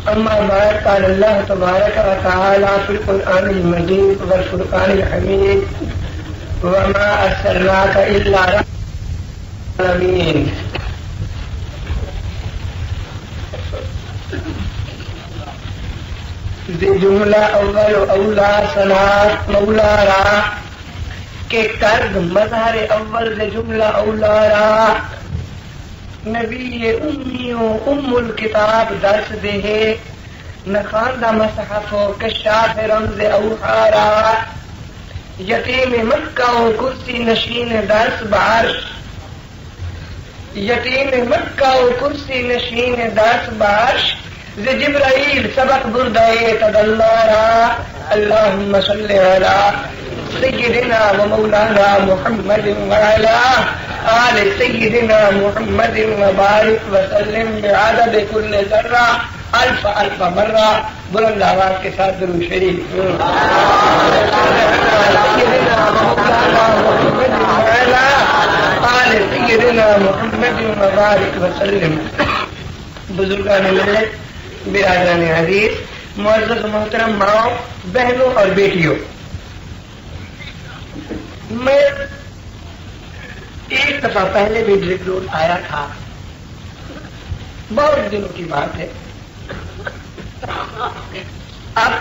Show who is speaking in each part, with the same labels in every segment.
Speaker 1: أما بعد قال الله تبارك وتعالى في القرآن المجيد والفرقان الحميد وما أرسلناك إلا رحمة للعالمين. جملہ اول اولا صلاة مولا را کے کرد مظہر اول جملہ اولا را نبی امی و ام الکتاب درس دے نخاندہ مصحف و کشاف رمز اوحارا یتیم مکہ و کرسی نشین درس بعرش یتیم مکہ و کرسی نشین درس بعرش جبرائیل سبق بردائے تدلارا. اللہم صلی علی سیدنا و مولانا محمد وعلا آل سیدنا محمد وبارک وسلم بعدد کل ذرہ الف الف مرہ. بلند آواز کے ساتھ درود شریف. سیدنا مولانا محمد وعلا آل سیدنا محمد وبارک وسلم. بزرگان ملت، برادران عزیز، معزز محترم ماؤں، بہنوں اور بیٹیوں، میں ایک دفعہ پہلے بھی ڈرپ روڈ آیا تھا، بہت دنوں کی بات ہے. اب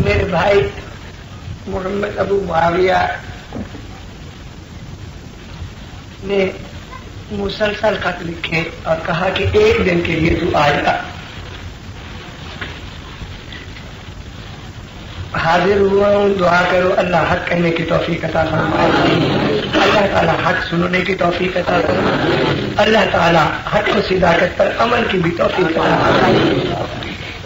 Speaker 1: میرے بھائی محمد ابو معاویہ نے مسلسل خط لکھے اور کہا کہ ایک دن کے لیے تو آئے گا. حاضر ہوا ہوں. دعا کرو اللہ حق کہنے کی توفیق عطا فرمائے، اللہ تعالی حق سننے کی توفیق عطا فرمائے، اللہ تعالی حق و صداقت پر عمل کی بھی توفیق عطا فرمائے.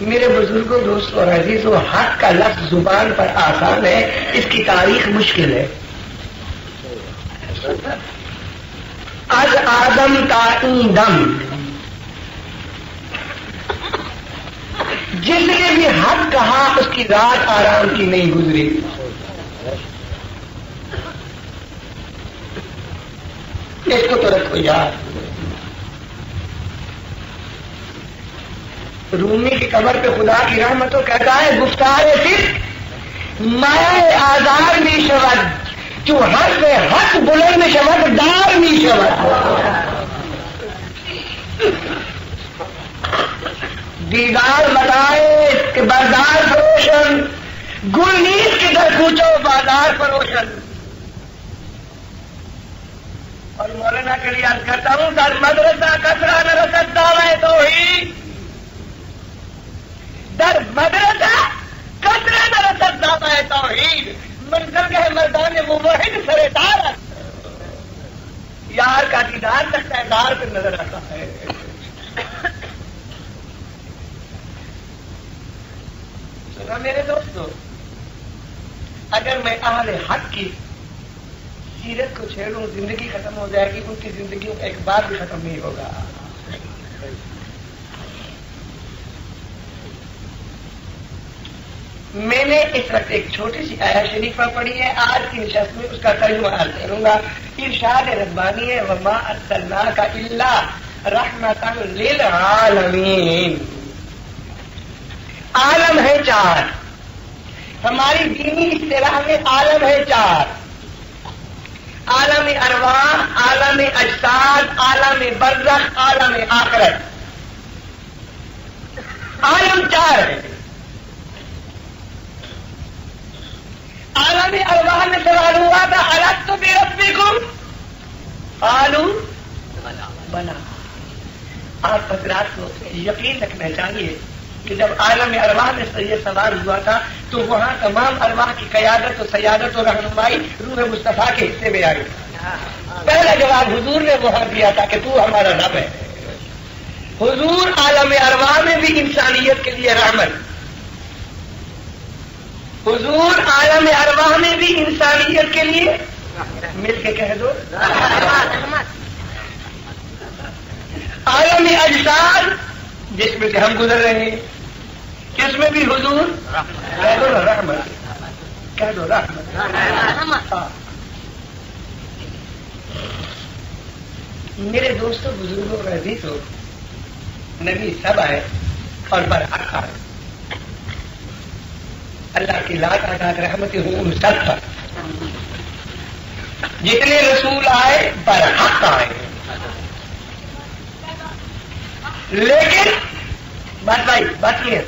Speaker 1: میرے بزرگوں، دوستوں اور عزیزوں، حق کا لفظ زبان پر آسان ہے، اس کی تاریخ مشکل ہے. از آدم تا این دم جس نے بھی حق کہا اس کی رات آرام کی نہیں گزری. اس کو تو رکھو یاد. رومی کی قبر پہ خدا کی رحمتوں کہتا ہے گفتار صرف مائع آزار می شود جو حق حق بلند شود دار می شود. دیدار بتائے کہ بازار فروشن گل نیز کی در کوچو بازار فروشن. اور مولانا کے لیے عرض کرتا ہوں در مدرسہ کسرا نہ رسد دعوی توحید، در مدرسہ کسرا نہ رسد دعوی توحید. منظر کے مردان موحد سرے دار یار کا دیدار تک دار پہ نظر آتا ہے. سنا میرے دوستو، اگر میں اہل حق کی سیرت کو چھیڑوں زندگی ختم ہو جائے گی، ان کی زندگیوں کا ایک بار بھی ختم نہیں ہوگا. میں نے اس وقت ایک چھوٹی سی آیت شریفہ پڑھی ہے، آج کی نشست میں اس کا ترجمہ عرض کروں گا. ارشاد ربانی ہے وما ارسلناک الا رحمۃ للعالمین. عالم ہے چار، ہماری دینی اصطلاح میں عالم ہے چار: عالم ارواح، عالم اجساد، عالم برزخ، عالم آخرت. عالم چار ہے. عالم ارواح میں سوال ہوا تھا الست بربکم قالوا بلا. آپ حضرات کو یقین رکھنا چاہیے کہ جب عالم ارواح میں یہ سوال ہوا تھا تو وہاں تمام ارواح کی قیادت و سیادت و رہنمائی روح مصطفیٰ کے حصے میں آئی. پہلا جواب حضور نے وہاں دیا تھا کہ تو ہمارا رب ہے. حضور عالم ارواح میں بھی انسانیت کے لیے رحمت، حضور عالم ارواح میں بھی انسانیت کے لیے مل کے کہہ دو عالم اجساد جس میں سے ہم گزر رہے ہیں، اس میں بھی حضور کہہ دو رحمت، کہہ دو رحمت. میرے دوستوں، بزرگوں اور عزیزوں، نبی سب آئے اور برحق آئے. اللہ کی لا تعداد رحمتیں ہوں ان سب پر. جتنے رسول آئے برحق آئے. لیکن بات یہ،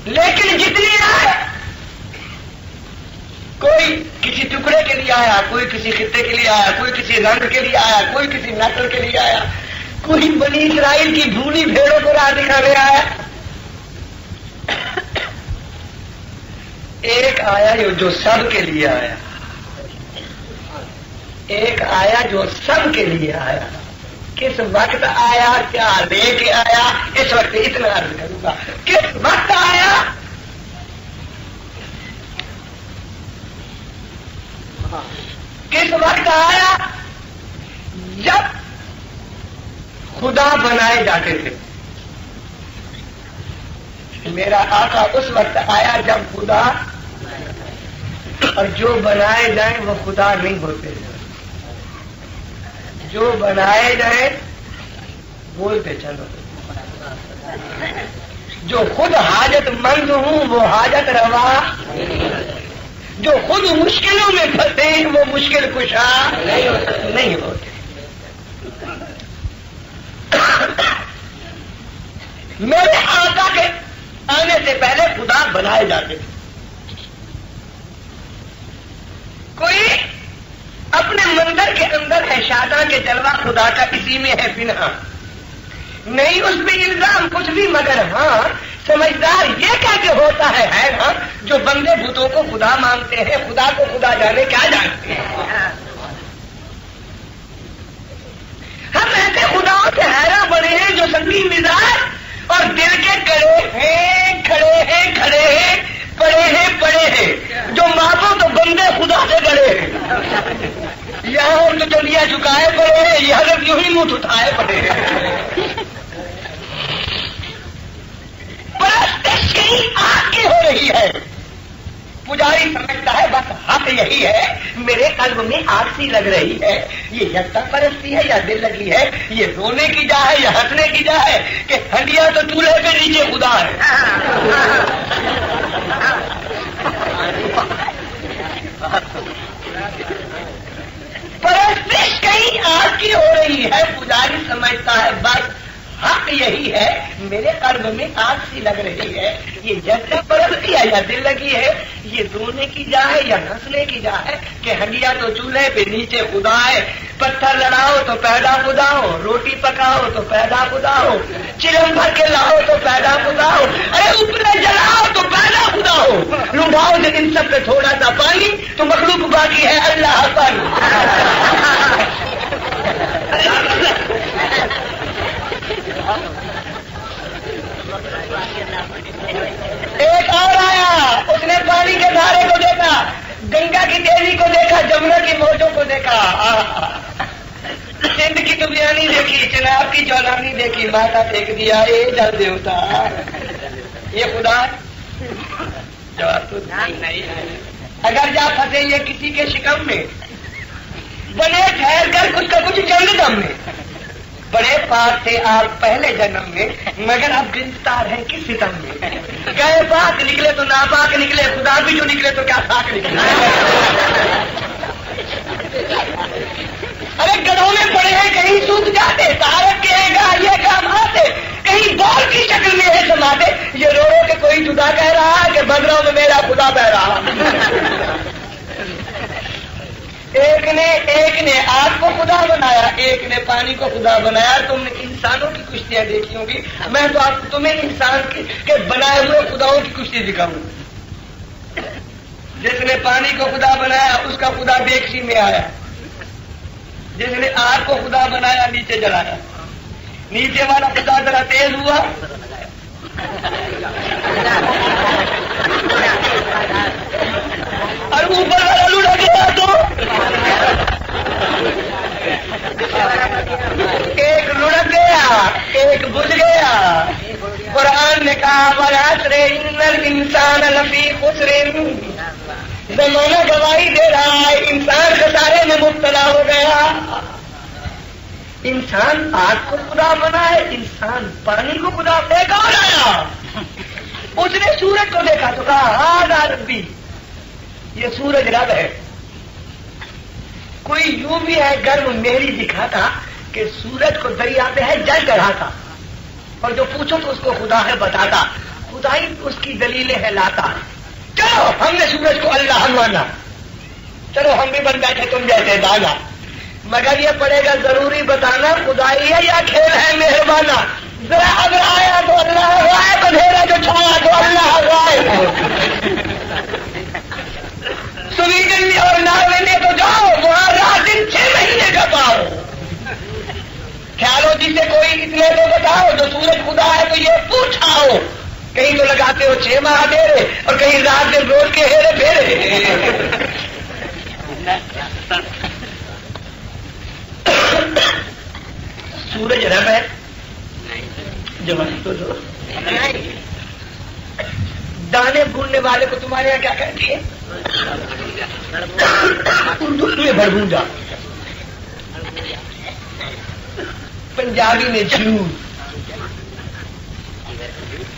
Speaker 1: لیکن جتنے آئے کوئی کسی ٹکڑے کے لیے آیا، کوئی کسی خطے کے لیے آیا، کوئی کسی رنگ کے لیے آیا، کوئی کسی نسل کے لیے آیا، کوئی بنی اسرائیل کی بھولی بھیڑوں کو راہ دکھانے آیا. ایک آیا جو سب کے لیے آیا، ایک آیا جو سب کے لیے آیا. کس وقت آیا، کیا لے کے آیا، اس وقت اتنا عرض کروں گا. کس وقت آیا؟ کس وقت آیا؟ جب خدا بنائے جاتے تھے. میرا آقا اس وقت آیا جب خدا، اور جو بنائے جائیں وہ خدا نہیں ہوتے. جو بنائے جائیں بولتے چلو. جو خود حاجت مند ہوں وہ حاجت روا، جو خود مشکلوں میں پھنسے ہیں وہ مشکل کشا نہیں ہوتے. میرے آقا کے آنے سے پہلے خدا بنائے جاتے تھے. کوئی اپنے مندر کے اندر ہے شاداں کے جلوہ خدا کا اسی میں ہے پنہاں، نہیں اس پہ الزام کچھ بھی، مگر ہاں سمجھدار یہ کہہ کے ہوتا ہے نا، جو بندے بتوں کو خدا مانتے ہیں خدا کو خدا جانے کیا جانتے ہیں. ہم ایسے خداؤں سے حیران بنے ہیں جو سنگین مزاج اور دل کے کڑے ہیں، کھڑے ہیں، کھڑے ہیں، پڑے ہیں، جو مانگو تو بندے خدا سے ڈرے ہیں. یہاں تو چلیا چکائے پڑے ہیں، یہ حضرت یوں ہی منہ اٹھائے پڑے ہیں. پرستش کہیں آگ کی ہو رہی ہے. پجاری سمجھتا ہے بس حق یہی ہے، میرے قلب میں آگ سی لگ رہی ہے. یہ یکتا پرستی ہے یا دل لگی ہے، یہ رونے کی جا ہے یا ہنسنے کی جا ہے، کہ ہنڈیا تو چولہے پہ نیچے خدا ہے. پرستش کہیں آگ کی ہو رہی ہے. پجاری سمجھتا ہے بس حق یہی ہے، میرے قلب میں آگ سی لگ رہی ہے. یہ جیسے پرستی ہے یا دل لگی ہے، یہ رونے کی جا ہے یا ہنسنے کی جا ہے، کہ ہنڈیا تو چولہے پہ نیچے خدا ہے. پتھر لڑاؤ تو پیدا خدا ہو، روٹی پکاؤ تو پیدا خدا ہو، چلم بھر کے لاؤ تو پیدا خدا ہو، ارے اوپر جلاؤ تو پیدا خدا ہو. لوٹاؤ جب ان سب پہ تھوڑا سا پانی تو مخلوق باقی ہے اللہ پر. ایک اور آیا، اس نے پانی کے دھارے کو دیکھا، گنگا کی تیزی کو دیکھا، جمنا کی موجوں کو دیکھا، سندھ کی دبیانی دیکھی، چناب کی جولانی دیکھی، ماتا پھینک دیا اے جل دیوتا. یہ خدا جواب تو نہیں. اگر جا پھنسے یہ کسی کے شکم میں، بنے ٹھہر کر کچھ کا کچھ جنگ دم میں. بڑے پاک تھے آپ پہلے جنم میں، مگر اب گرفتار ہیں کس ستم میں. گئے پاک نکلے تو ناپاک نکلے، خدا بھی جو نکلے تو کیا پاک نکلے. ارے گڑھوں میں پڑے ہیں کہیں سوکھ جاتے، تارک کے گا یہ کام آتے، کہیں بال کی شکل میں ہے سماتے. یہ رو رو کے کوئی جدا کہہ رہا کہ بدروں میں میرا خدا بہ رہا. ایک نے آگ کو خدا بنایا، ایک نے پانی کو خدا بنایا. تم نے انسانوں کی کشتیاں دیکھی ہوں گی، میں تو آپ تمہیں انسان کے بنائے ہوئے خداؤں کی کشتی دکھاؤں. جس نے پانی کو خدا بنایا اس کا خدا دیکسی میں آیا. جس نے آگ کو خدا بنایا نیچے جلایا. نیچے والا خدا ذرا تیز ہوا اور اوپر والا لڑک گیا تو ایک لڑک گیا ایک بجھ گیا. قرآن نے کہا والعصر ان الانسان لفی خسر. زمانہ گواہی دے رہا ہے انسان خسارے میں مبتلا ہو گیا. انسان آگ کو خدا بنا ہے، انسان پانی کو خدا ایک اور آیا، اس نے سورج کو دیکھا تو کہا ہاں ربی، یہ سورج رب ہے۔ کوئی یوں بھی ہے گرم میری دکھاتا کہ سورج کو دریا پہ ہے جل چڑھاتا، اور جو پوچھو تو اس کو خدا ہے بتاتا، خدائی اس کی دلیلیں ہے لاتا۔ چلو ہم نے سورج کو اللہ مانا، چلو ہم بھی بن بیٹھے تم جیسے دانا، مگر یہ پڑے گا ضروری بتانا خدائی ہے یا کھیل ہے مہربانہ۔ ذرا اگر آیا تو اللہ غائب، اندھیرا جو چھایا تو اللہ غائب۔ سویڈن میں اور ناروے میں تو جاؤ، وہاں رات دن 6 مہینے کا پاؤ۔ خیال ہو جسے کوئی اتنے تو بتاؤ، جو سورج خدا ہے تو یہ پوچھاؤ۔ کہیں تو لگاتے ہو 6 ماہ ڈیرے اور کہیں رات دن روز کے ہیرے پھیرے۔ سورج رب ہے جوانی تو دو۔ دانے بھوننے والے کو تمہارے یہاں کیا کہتے ہیں؟ اردو میں بھڑبونجا، پنجابی میں جھول،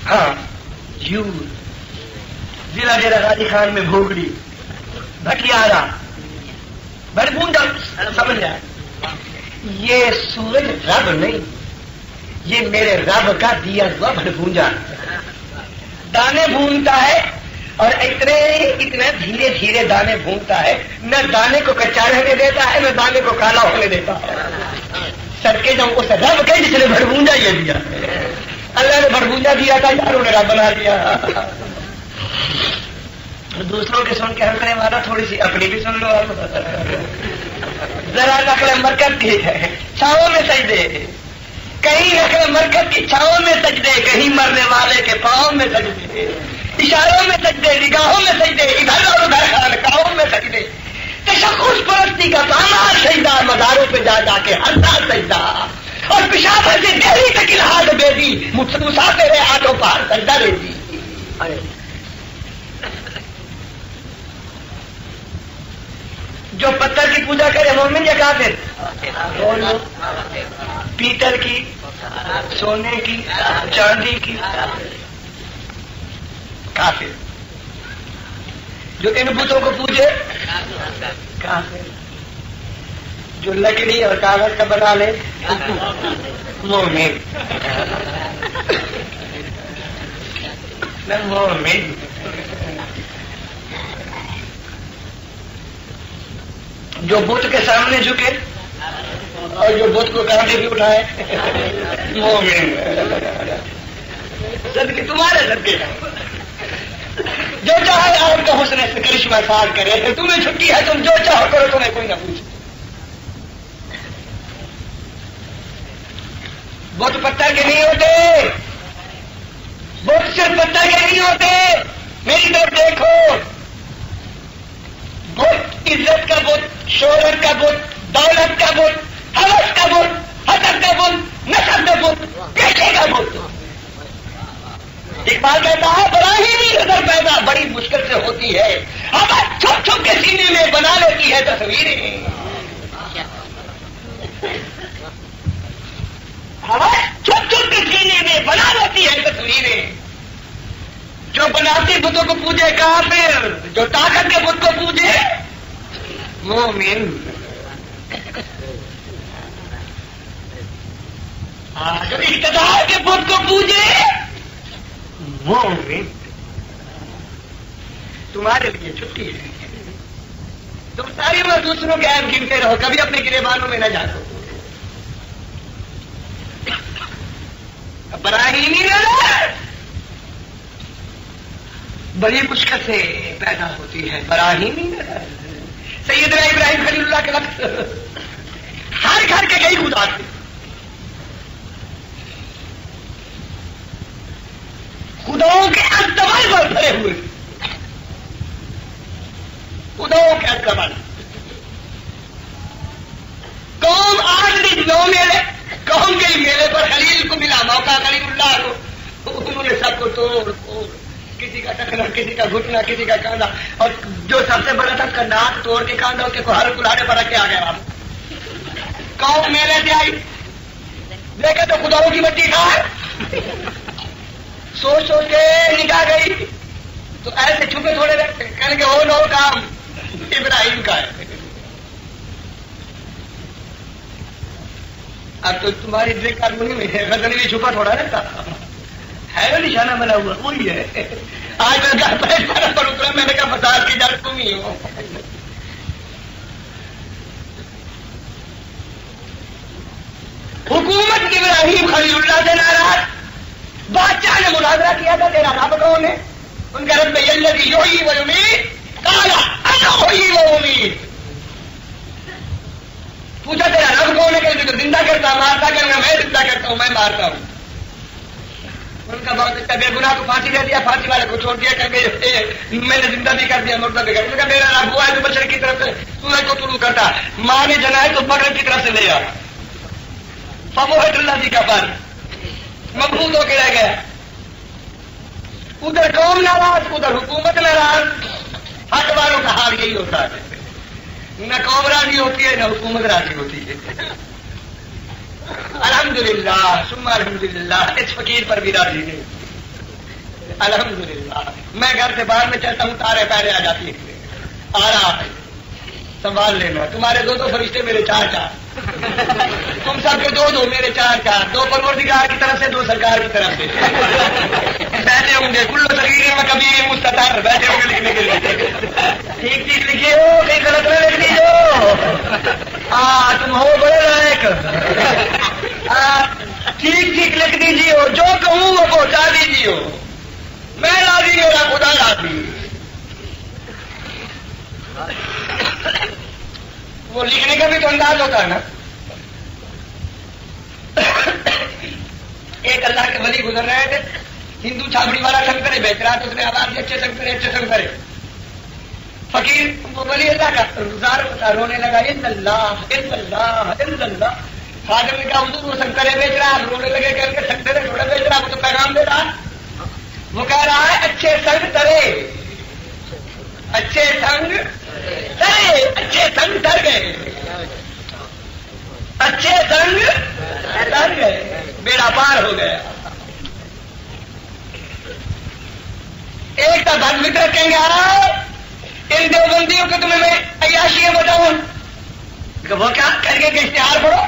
Speaker 1: ہاں جھول، ضلع ڈیرہ غازی خان میں بھوگڑی، بھٹیارا، بھڑبونجا، سمجھ جائے۔ یہ سورج رب نہیں، یہ میرے رب کا دیا ہوا بھڑبونجا دانے بھونتا ہے، اور اتنے دھیرے دھیرے دانے بھونتا ہے، نہ دانے کو کچا رہنے دیتا ہے نہ دانے کو کالا ہونے دیتا ہے۔ سر کے جب اس رب کے جس نے بھڑبونجا یہ دیا، اللہ نے بھڑبونجا دیا تھا، یاروں نے رب بنا دیا۔ دوسروں کے سن کے ہنسنے والا تھوڑی سی اپنی بھی سن لو، ذرا نقل مرکز کی ہے، چھاؤں میں سجدے، کہیں نقل مرکز کی چھاؤں میں سجدے، کہیں مرنے والے کے پاؤں میں سجدے، اشاروں میں سجدے، نگاہوں میں سجدے، ادھر اور ادھر خانقاہوں میں سجدے، تشخص پرستی کا سامان سجدہ، مزاروں پہ جا جا کے ہنسا سجدہ، اور پیشاب سے دہلی تک الحاظ دے دی، مسافر آٹو پار سجدہ دے دی۔ جو پتھر کی پوجا کرے مومن یا کافر؟ پیتل کی، سونے کی، چاندی کی، کافر۔ جو ان بتوں کو پوجے کافر۔ جو لکڑی اور کاغذ کا بنا لے مومن۔ مومن جو بت کے سامنے جھکے اور جو بت کو کاندھے بھی اٹھائے مومن۔ صدقے تمہارے صدقے، جو چاہے آپ کا حسن سے کرشمہ ساز کرے، تمہیں چھٹی ہے، تم جو چاہو کرو، تمہیں کوئی نہ پوچھے۔ بت پتھر کے نہیں ہوتے، بت صرف پتھر کے نہیں ہوتے، میری طرف دیکھو۔ بت عزت کا بت، شہرت کا بت، دولت کا بت، ہوس کا بت، حسد کا بت، نسب کا بت، پیسے کا بت۔ اقبال کہتا ہے براہیمی نظر پیدا بڑی مشکل سے ہوتی ہے، اب چھپ چھپ کے سینے میں بنا لیتی ہے تصویریں۔ ہوا چھپ چھپ کے سینے میں بنا لیتی ہے تصویریں۔ جو بناتی بتوں کو پوجے کافر، جو طاقت کے بت کو پوجے مومن۔ جو اقتدار کے بت کو پوجے مومن۔ تمہارے لیے چھٹی ہے، تم ساری عمر دوسروں کے عیب گنتے رہو، کبھی اپنے گریبانوں میں نہ جاؤ۔ براہیمی نظر بڑی مشکل سے پیدا ہوتی ہے، براہیمی نظر۔ سیدنا ابراہیم خلیل اللہ کے وقت ہر گھر کے کئی خدا تھے، خداؤں کے استعمال پر بھرے ہوئے، خداؤں کے استعمال۔ قوم آج بھی 9 میلے، قوم کے میلے پر خلیل کو ملا موقع، خلیل اللہ کو، انہوں نے سب کو توڑ پھوڑ، کسی کا ٹکنا، کسی کا گھٹنا، کسی کا کاندھا، اور جو سب سے بڑا تھا اس کا ناک توڑ کے کاندھا اس کے ہر کلاڑے پر رکھ کے آ گیا۔ قوم میلے سے آئی، دیکھے تو خداؤں کی مٹی کھائے. سوچ سوچ کے نکاح گئی تو ایسے چھپے تھوڑے رہتے کہیں گے وہ نو کام ابراہیم کا ہے. اب تو تمہاری دیکھ کر منی میں غزنوی بھی چھپا تھوڑا رہتا ہے نا نشانہ بنا ہوا وہی ہے. آج میں گھر پر اترا میں نے کہا فساد کی جڑ تم ہی ہو. حکومت ابراہیم خلیل اللہ سے ناراض. بادشاہ نے مناظرہ کیا تھا تیرا رب کون ہے؟ ان کا رب الذی یحیی و یمیت قال انا احیی و امیت. پوچھا تیرا رب کون ہے؟ کہ تو زندہ کرتا مارتا کرنا میں زندہ کرتا ہوں میں مارتا ہوں. ان کا بہت اچھا بے گناہ کو پھانسی دے دیا پھانسی والے کو چھوڑ دیا کہ میں نے زندہ بھی کر دیا مردہ بھی کر دیا. میرا رب ہوا ہے تو بشر کی طرف سے سورج کو طلوع کرتا ماں نے جنا ہے تو مغرب کی طرف سے لے آ فبہت اللہ جی کا پر مبہوت ہو کے رہ گیا. ادھر قوم ناراض ادھر حکومت ناراض. حق والوں کا حال یہی ہوتا ہے نہ قوم راضی ہوتی ہے نہ حکومت راضی ہوتی ہے. الحمدللہ ثم الحمدللہ اس فقیر پر بھی راضی نہیں. الحمدللہ میں گھر سے باہر میں چلتا ہوں تارے پہلے آ جاتی ہے. آ رہا ہے سنبھال لینا. تمہارے دو فرشتے میرے چار چار تم سب کے دو میرے چار چار. دو پروردگار کی طرف سے دو سرکار کی طرف سے بیٹھے ہوں گے. کلو صغیر و کبیر مستطر بیٹھے ہوں گے لکھنے کے لیے. ٹھیک ٹھیک لکھیے ہو کہیں غلط نہ لکھ دیجیے. تم ہو بڑے لائق. ٹھیک ٹھیک لکھ دیجیے ہو جو کہوں وہ پہنچا دیجیے ہو. میں راضی میرا خدا راضی. وہ لکھنے کا بھی تو انداز ہوتا ہے نا. ایک اللہ کے ولی گزر رہے تھے. ہندو چھابڑی والا سنگترے بیچ رہا تو اس نے آواز دی اچھے سنگترے. فقیر ولی اللہ کا روزار ہوتا رونے لگا الا اللہ الا اللہ الا اللہ. خادم نے کہا حضور وہ سنگترے بیچ رہا آپ رونے لگے کر کے سنگترے تھوڑا بیچ رہا وہ تو پیغام دے رہا. وہ کہہ رہا ہے اچھے سنگ ترے اچھے سنگ ترے اچھے سنگ تر گئے اچھے سنگ تر گئے. بیڑا پار ہو گیا. ایک تو بھگ فکر کہیں گے ان دیوبندیوں کے تمہیں میں عیاشیاں بتاؤں کہ وہ کیا کر کے کہ اشتہار پڑھو.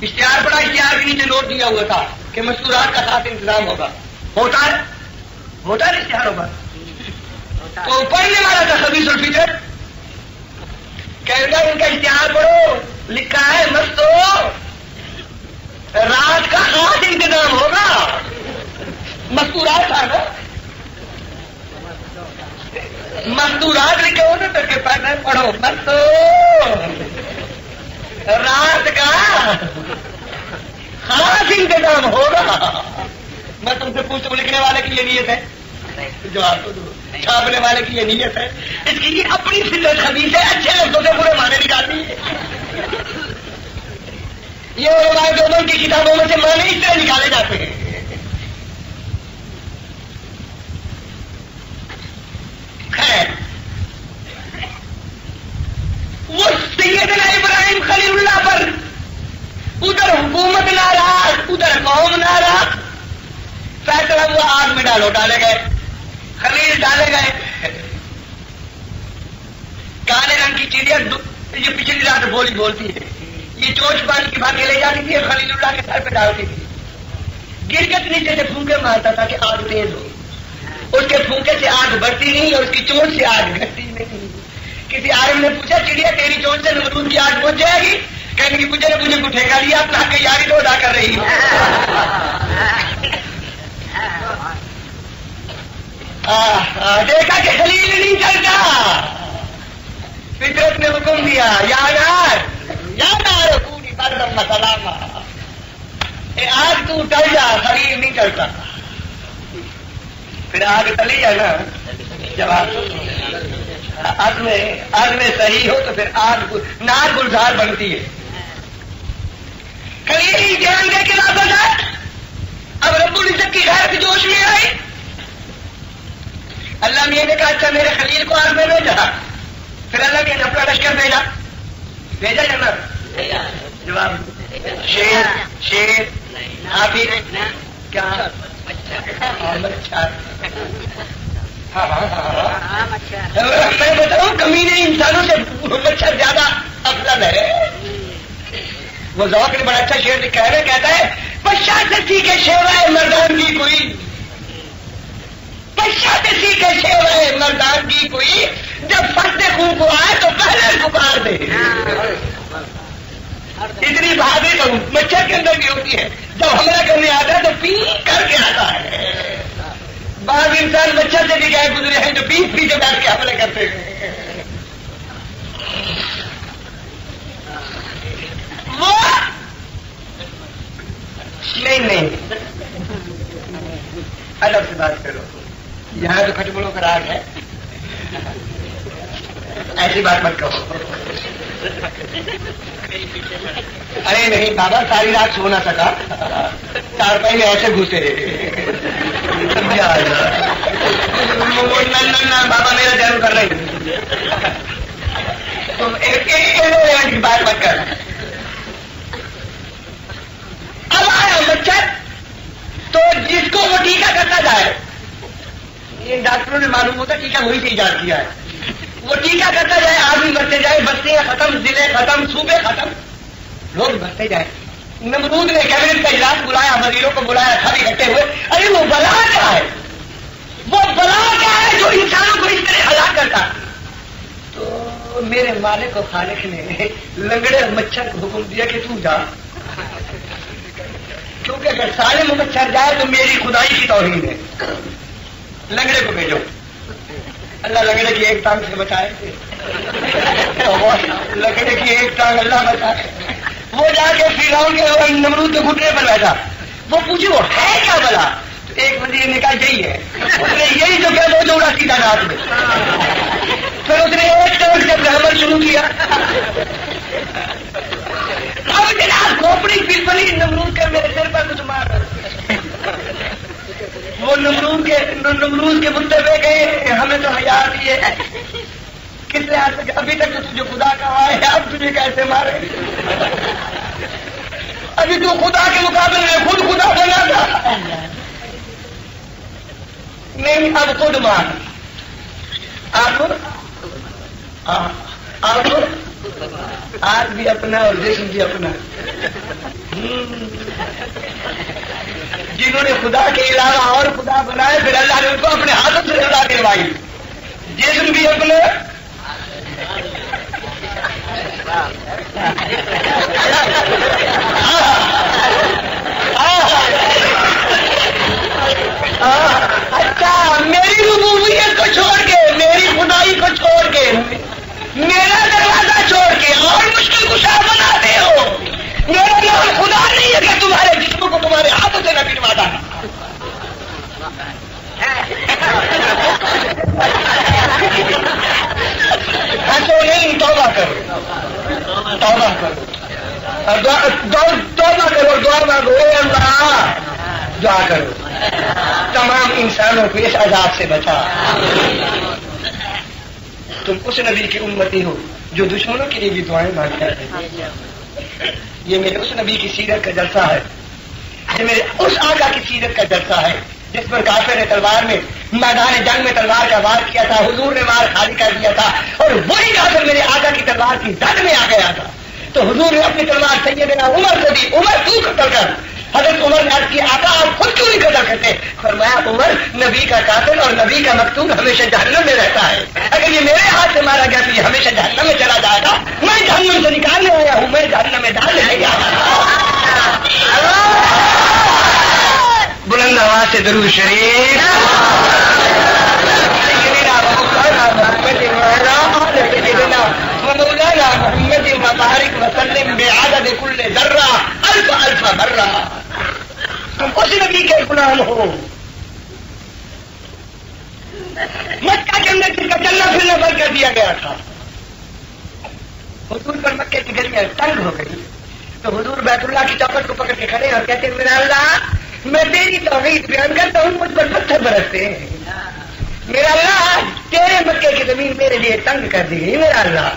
Speaker 1: اشتہار پڑھا. اشتہار کے نیچے نوٹ دیا ہوا تھا کہ مستورات کا خاص انتظام ہوگا. ہوتا ہے اشتہار ہوگا. تو پڑھنے والا تھا خبیث الفکر کہہ گا ان کا اشتہار پڑھو لکھا ہے مستو رات کا خاص انتظام ہوگا. مستورات تھا نا مزدورات لکھے ہوتے تو کہ پہلے پڑھو مستو رات کا خاص انتظام ہوگا. میں تم سے پوچھتا ہوں لکھنے والے کی یہ نیت ہے؟ جواب تو دو. چھاپنے والے کی یہ نیت ہے؟ اس کی یہ اپنی فطرت خبیث ہے. اچھے لفظوں سے برے معنی نکالتی ہے. یہ علماء دیوبند کی کتابوں میں سے معنی اس طرح نکالے جاتے ہیں. خیر وہ سیدنا ابراہیم خلیل اللہ پر ادھر حکومت ناراض ادھر قوم ناراض. فیصلہ ہوا آگ میں ڈالے گئے. خلیل ڈالے گئے. کالے رنگ کی چڑیا یہ پچھلی رات بولتی ہے. یہ چوچ پانی کی بھاگے لے جاتی تھی اور خلیل اللہ کے سر پہ ڈالتی تھی. گرگت نیچے سے پھونکے مارتا تھا کہ آگ تیز ہو. اس کے پھونکے سے آگ بڑھتی نہیں اور اس کی چونچ سے آگ گھٹتی نہیں. کسی عالم نے پوچھا چڑیا تیری چونچ سے نمرود کی آگ پہنچ جائے گی؟ کہنے کی مجھے کو ٹھیکا لیا اپنا حق یاری تو ادا کر رہی ہے. دیکھا کہ خلیل نہیں چلتا. فطرت نے حکم دیا یار پوری بدرم مسلام آگ تو ٹل جا. خلیل نہیں چلتا. پھر آگ تلی ہے نا جب آگ میں صحیح ہو تو پھر آگ نار گلزار بنتی ہے. خلیل جان دے کے واپس آئے. اب رب العزت کی غیرت جوش میں آئی. اللہ میاں نے کہا اچھا میرے خلیل کو آگ میں بھیجا. پھر اللہ میاں نے اپنا لشکر بھیجا یا نا جواب شیر شیر ہاتھی کیا مچھر میں بتاؤں کمینے انسانوں سے مچھر زیادہ افضل ہے. وہ ذوق نے بڑا اچھا شعر لکھا ہے, کہتا ہے پشاط سیکھے شیوائے مردان کی کوئی, پشاط سیکھے شیوائے مردان کی کوئی, جب فرد خون کو آئے تو پہلے پکار دے. اتنی بہادری تو مچھر کے اندر بھی ہوتی ہے, جب حملہ کرنے آتا ہے تو پی کر کے آتا ہے. بعض انسان مچھر سے بھی گئے گزرے ہیں جو پیچھے پیچھے بیٹھ کے حملے کرتے ہیں. وہ نہیں ادب سے بات کرو, یہاں تو کھٹملوں کا راج ہے, ایسی بات مت کہو. ارے نہیں بابا, ساری رات سو نہ سکا, 4 روپئے میں ایسے گھسے. بابا میرا جنم کر رہی تم کی بات مت کر. اب آیا مچھر تو جس کو وہ ٹیکا کرتا جائے, یہ ڈاکٹروں نے معلوم ہوتا ٹیکا وہی سے ایجاد کیا ہے, وہ ٹیکا کرتا جائے, آدمی مرتے جائے, بستیاں ختم, ضلع ختم, صوبے ختم, لوگ مرتے جائے. نمرود نے کیبنٹ کا اجلاس بلایا, وزیروں کو بلایا, سب اکٹھے ہوئے. ارے وہ بلا کیا ہے, وہ بلا کیا ہے جو انسانوں کو اس طرح ہلاک کرتا. تو میرے مالک و خالق نے لنگڑے مچھر کو حکم دیا کہ تو جا, کیونکہ اگر سالم مچھر جائے تو میری خدائی کی توہین ہے. لنگڑے کو بھیجو. اللہ لنگڑے کی ایک ٹانگ سے بچائے, لنگڑے کی ایک ٹانگ اللہ بچائے. وہ جا کے فرعون کے نمرود کے گھٹنے پر بیٹھا. وہ پوچھے وہ ہے کیا بلا, تو ایک وزیر نے کہا یہی ہے. اس نے یہی جو کیا وہ جوڑا سیدھا رات میں. پھر اس نے ایک ٹانگ سے برہمن شروع کیا. اب جناب کھوپڑی پلپلی نمرود کے میرے سر پر کچھ مار. وہ نمرود کے بندے پہ گئے, ہمیں تو حیا آتی ہے. کس لحاظ سے ابھی تک تو تجھے خدا کا ہے, اب تجھے کیسے مارے. ابھی تو خدا کے مقابلے میں خود خدا بنا تھا. نہیں اب خود مار. آپ آج بھی اپنا اور جسم بھی اپنا. جنہوں نے خدا کے علاوہ اور خدا بنائے, پھر اللہ نے ان کو اپنے ہاتھوں سے سزا دلوائی. جسم بھی اپنے, اچھا میری ربوبیت کو چھوڑ کے, میری خدائی کو چھوڑ کے, میرا دروازہ چھوڑ کے اور مشکل کشا بناتے ہو. میرا نام خدا نہیں ہے کہ تمہارے جسموں کو تمہارے ہاتھوں سے نہ پٹوا ڈالا. تو نہیں, توبہ کرو, توبہ کرو, توبہ کرو, دعا مانگو, اللہ دعا کرو تمام انسانوں کو اس عذاب سے بچا. تم اس نبی کی امتی ہو جو دشمنوں کے لیے بھی دعائیں مانگتا ہے. یہ میرے اس نبی کی سیرت کا جلسہ ہے, یہ میرے اس آقا کی سیرت کا جلسہ ہے جس پر کافر نے تلوار میں میدان جنگ میں تلوار کا وار کیا تھا. حضور نے مار خالی کر دیا تھا اور وہی کافر میرے آقا کی تلوار کی زد میں آ گیا تھا. تو حضور نے اپنی تلوار سیدنا عمر کو دی. عمر تو قتل کر. حضرت عمر نے عرض کیا آقا آپ خود کیوں نہیں قتل کرتے. فرمایا عمر نبی کا قاتل اور نبی کا مقتول ہمیشہ جہنم میں رہتا ہے. اگر یہ میرے ہاتھ سے مارا گیا تو یہ ہمیشہ جہنم میں چلا جائے گا. میں جہنم سے نکالنے آیا ہوں, میں جہنم میں ڈالنے نہیں آیا. بلند آواز سے درود شریف. مولانا محمد مبارک وسلم بعدد کل ذرہ الف الف مرہ. تم اس نبی کے غلام ہو. مکہ کے اندر جس کا چلنا پھرنا بند کر دیا گیا تھا, حضور پر مکے کی گلیاں تنگ ہو گئی تو حضور بیت اللہ کی چوکٹ کو پکڑ کے کھڑے اور کہتے ہیں میرا اللہ میں تیری توحید بیان کرتا ہوں, مجھ پر پتھر برستے ہیں. میرا اللہ تیرے مکے کی زمین میرے لیے تنگ کر دی گئی. میرا اللہ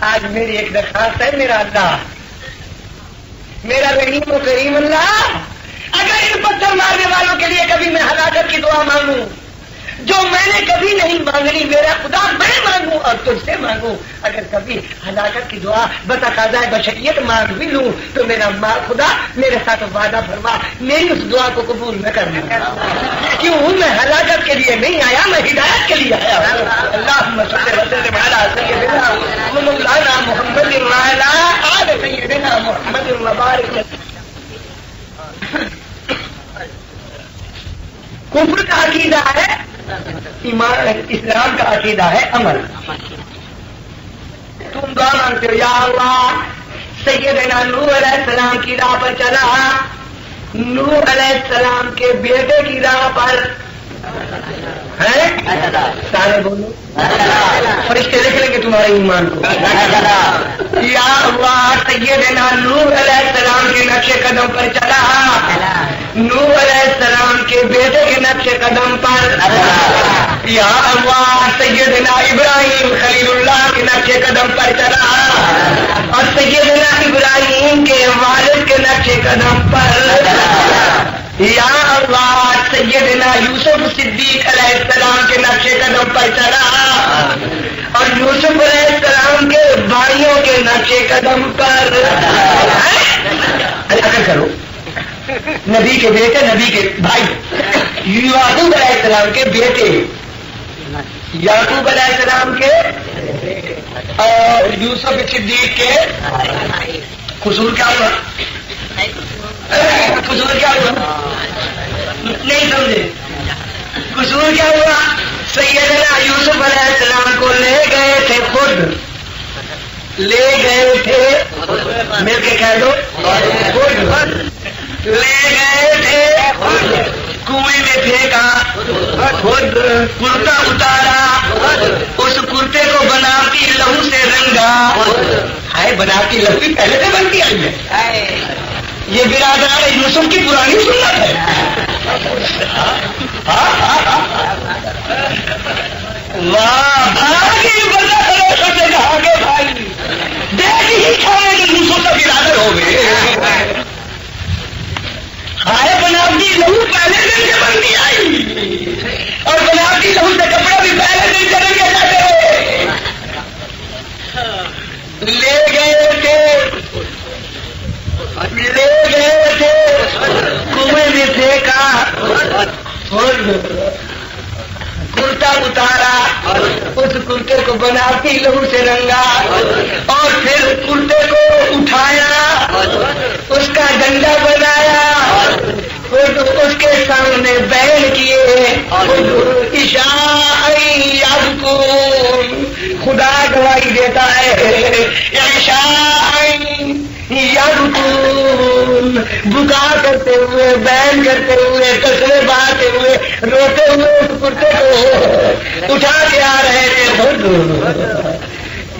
Speaker 1: آج میری ایک درخواست ہے, میرا اللہ میرا رحیم و کریم اللہ، اگر ان پتھر مارنے والوں کے لیے کبھی میں ہلاکت کی دعا مانگوں جو میں نے کبھی نہیں مانگنی، میرا خدا میں مانگوں اور تجھ سے مانگوں، اگر کبھی ہلاکت کی دعا بتقاضۂ بشریت مانگ بھی لوں تو میرا خدا میرے ساتھ وعدہ فرما میری اس دعا کو قبول نہ کرنا، کیوں میں ہلاکت کے لیے نہیں آیا، میں ہدایت کے لیے آیا۔ اللہم صل وسلم علی سیدنا مولانا محمد وعلی آل سیدنا محمد وبارک۔ کفر کا عقیدہ ہے، ایمان اسلام کا عقیدہ ہے عمل۔ تم دعا مانگتے ہو یا اللہ سیدنا نوح علیہ السلام کی راہ پر چلا، نوح علیہ السلام کے بیٹے کی راہ پر ہے، سارے بولو فرشتے لکھ لیں گے تمہارے ایمان کو۔ یا اللہ سیدنا نوح علیہ السلام کے نقش قدم پر چلا، نوح علیہ السلام کے بیٹے کے نقش قدم پر، یا اللہ سیدنا ابراہیم خلیل اللہ کے نقش قدم پر چلا، اور سیدنا ابراہیم کے والد کے نقش قدم پر، یا اللہ سیدنا یوسف صدیق علیہ السلام کے نقش قدم پر چلا، اور یوسف علیہ السلام کے بھائیوں کے نقش قدم پر۔ اگر کرو نبی کے بیٹے، نبی کے بھائی، یعقوب علیہ السلام کے بیٹے، یعقوب علیہ السلام کے اور یوسف صدیق کے قصور کیا ہوا؟ قصور کیا ہوا؟ نہیں سمجھے قصور کیا ہوا؟ سیدنا یوسف علیہ السلام کو لے گئے تھے، خود لے گئے تھے، مل کے کہہ دو خود لے گئے تھے، کنویں میں پھینکا، خود کرتا اتارا، اس کرتے کو بناوٹی لہو سے رنگا۔ ہے بناوٹی لہو بھی پہلے سے بنتی آئی ہے، یہ برادران یوسف کی پرانی سنت ہے۔ واہ آگے بندہ کرو سے کہا کہ بھائی دیکھ ہی کھانے کے یوسف کا برادر ہو گئے۔ ہائے بناوٹی لہو پہلے دن سے بنتی آئی، اور بناوٹی لہو سے کپڑے بھی پہلے دن سے رنگے جاتے، لے گئے تھے کنویں میں پھینکا، کرتا اتارا، اس کرتے کو بناوٹی لہو سے رنگا، اور پھر کرتے کو اٹھایا، اس کا ڈنڈا بنایا، خود اس کے سامنے بیان کیے، عشاء یبکون، خدا گواہی دیتا ہے، عشاء یبکون، بکا کرتے ہوئے، بیان کرتے ہوئے، تصویر بہاتے ہوئے، روتے ہوئے اس کرتے کو اٹھا کے آ رہے تھے خود۔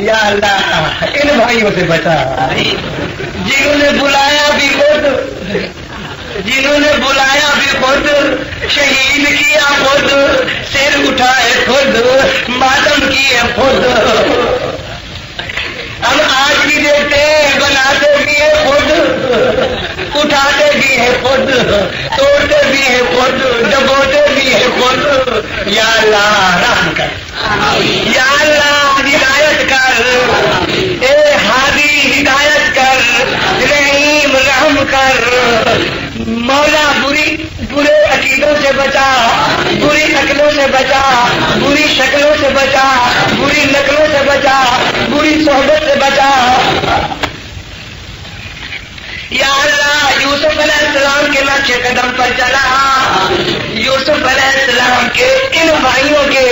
Speaker 1: یا اللہ ان بھائیوں سے بچا جنہوں نے بلایا بھی خود، جنہوں نے بلایا بھی خود، شہید کیا خود، سر اٹھائے خود، ماتم کیے خود، ہم آج بھی دیکھتے ہیں، بناتے بھی ہیں خود، اٹھاتے بھی ہیں خود، توڑتے بھی ہیں خود، ڈبوتے بھی ہیں خود۔ یا اللہ رحم کر، یا اللہ ہدایت کر، اے ہادی ہدایت کر، رحیم رحم کر، مولا برے عقیدوں سے بچا، بری عقلوں سے بچا، بری شکلوں سے بچا، بری نقلوں سے بچا، بری صحبت سے بچا۔ یا اللہ یوسف علیہ السلام کے نقش قدم پر چلا، یوسف علیہ السلام کے ان بھائیوں کے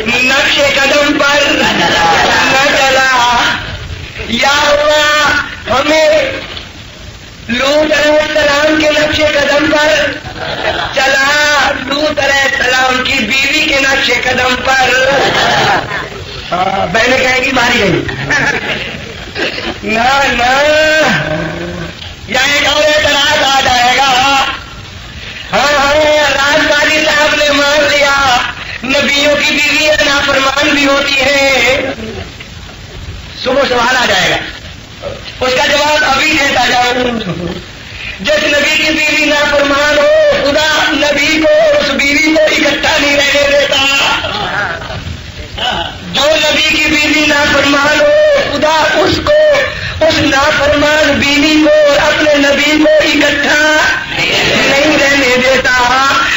Speaker 1: نقش قدم پر نہ چلا۔ یا اللہ ہمیں لوط علیہ السلام کے نقش قدم پر چلا، لوط علیہ السلام کی بیوی کے نقش قدم پر۔ بہنیں کہیں گی ماری گئی نہ یا ایک اور اعتراض آ جائے گا، ہاں راج قاری صاحب نے مان لیا نبیوں کی بیویاں نافرمان بھی ہوتی ہیں، صبح سوال آ جائے گا اس کا جواب ابھی دیتا جاؤں. جس نبی کی بیوی نافرمان ہو خدا نبی کو اس بیوی کو اکٹھا نہیں رہنے دیتا. جو نبی کی بیوی نافرمان ہو خدا اس کو اس نافرمان بیوی کو اپنے نبی کو اکٹھا نہیں رہنے دیتا.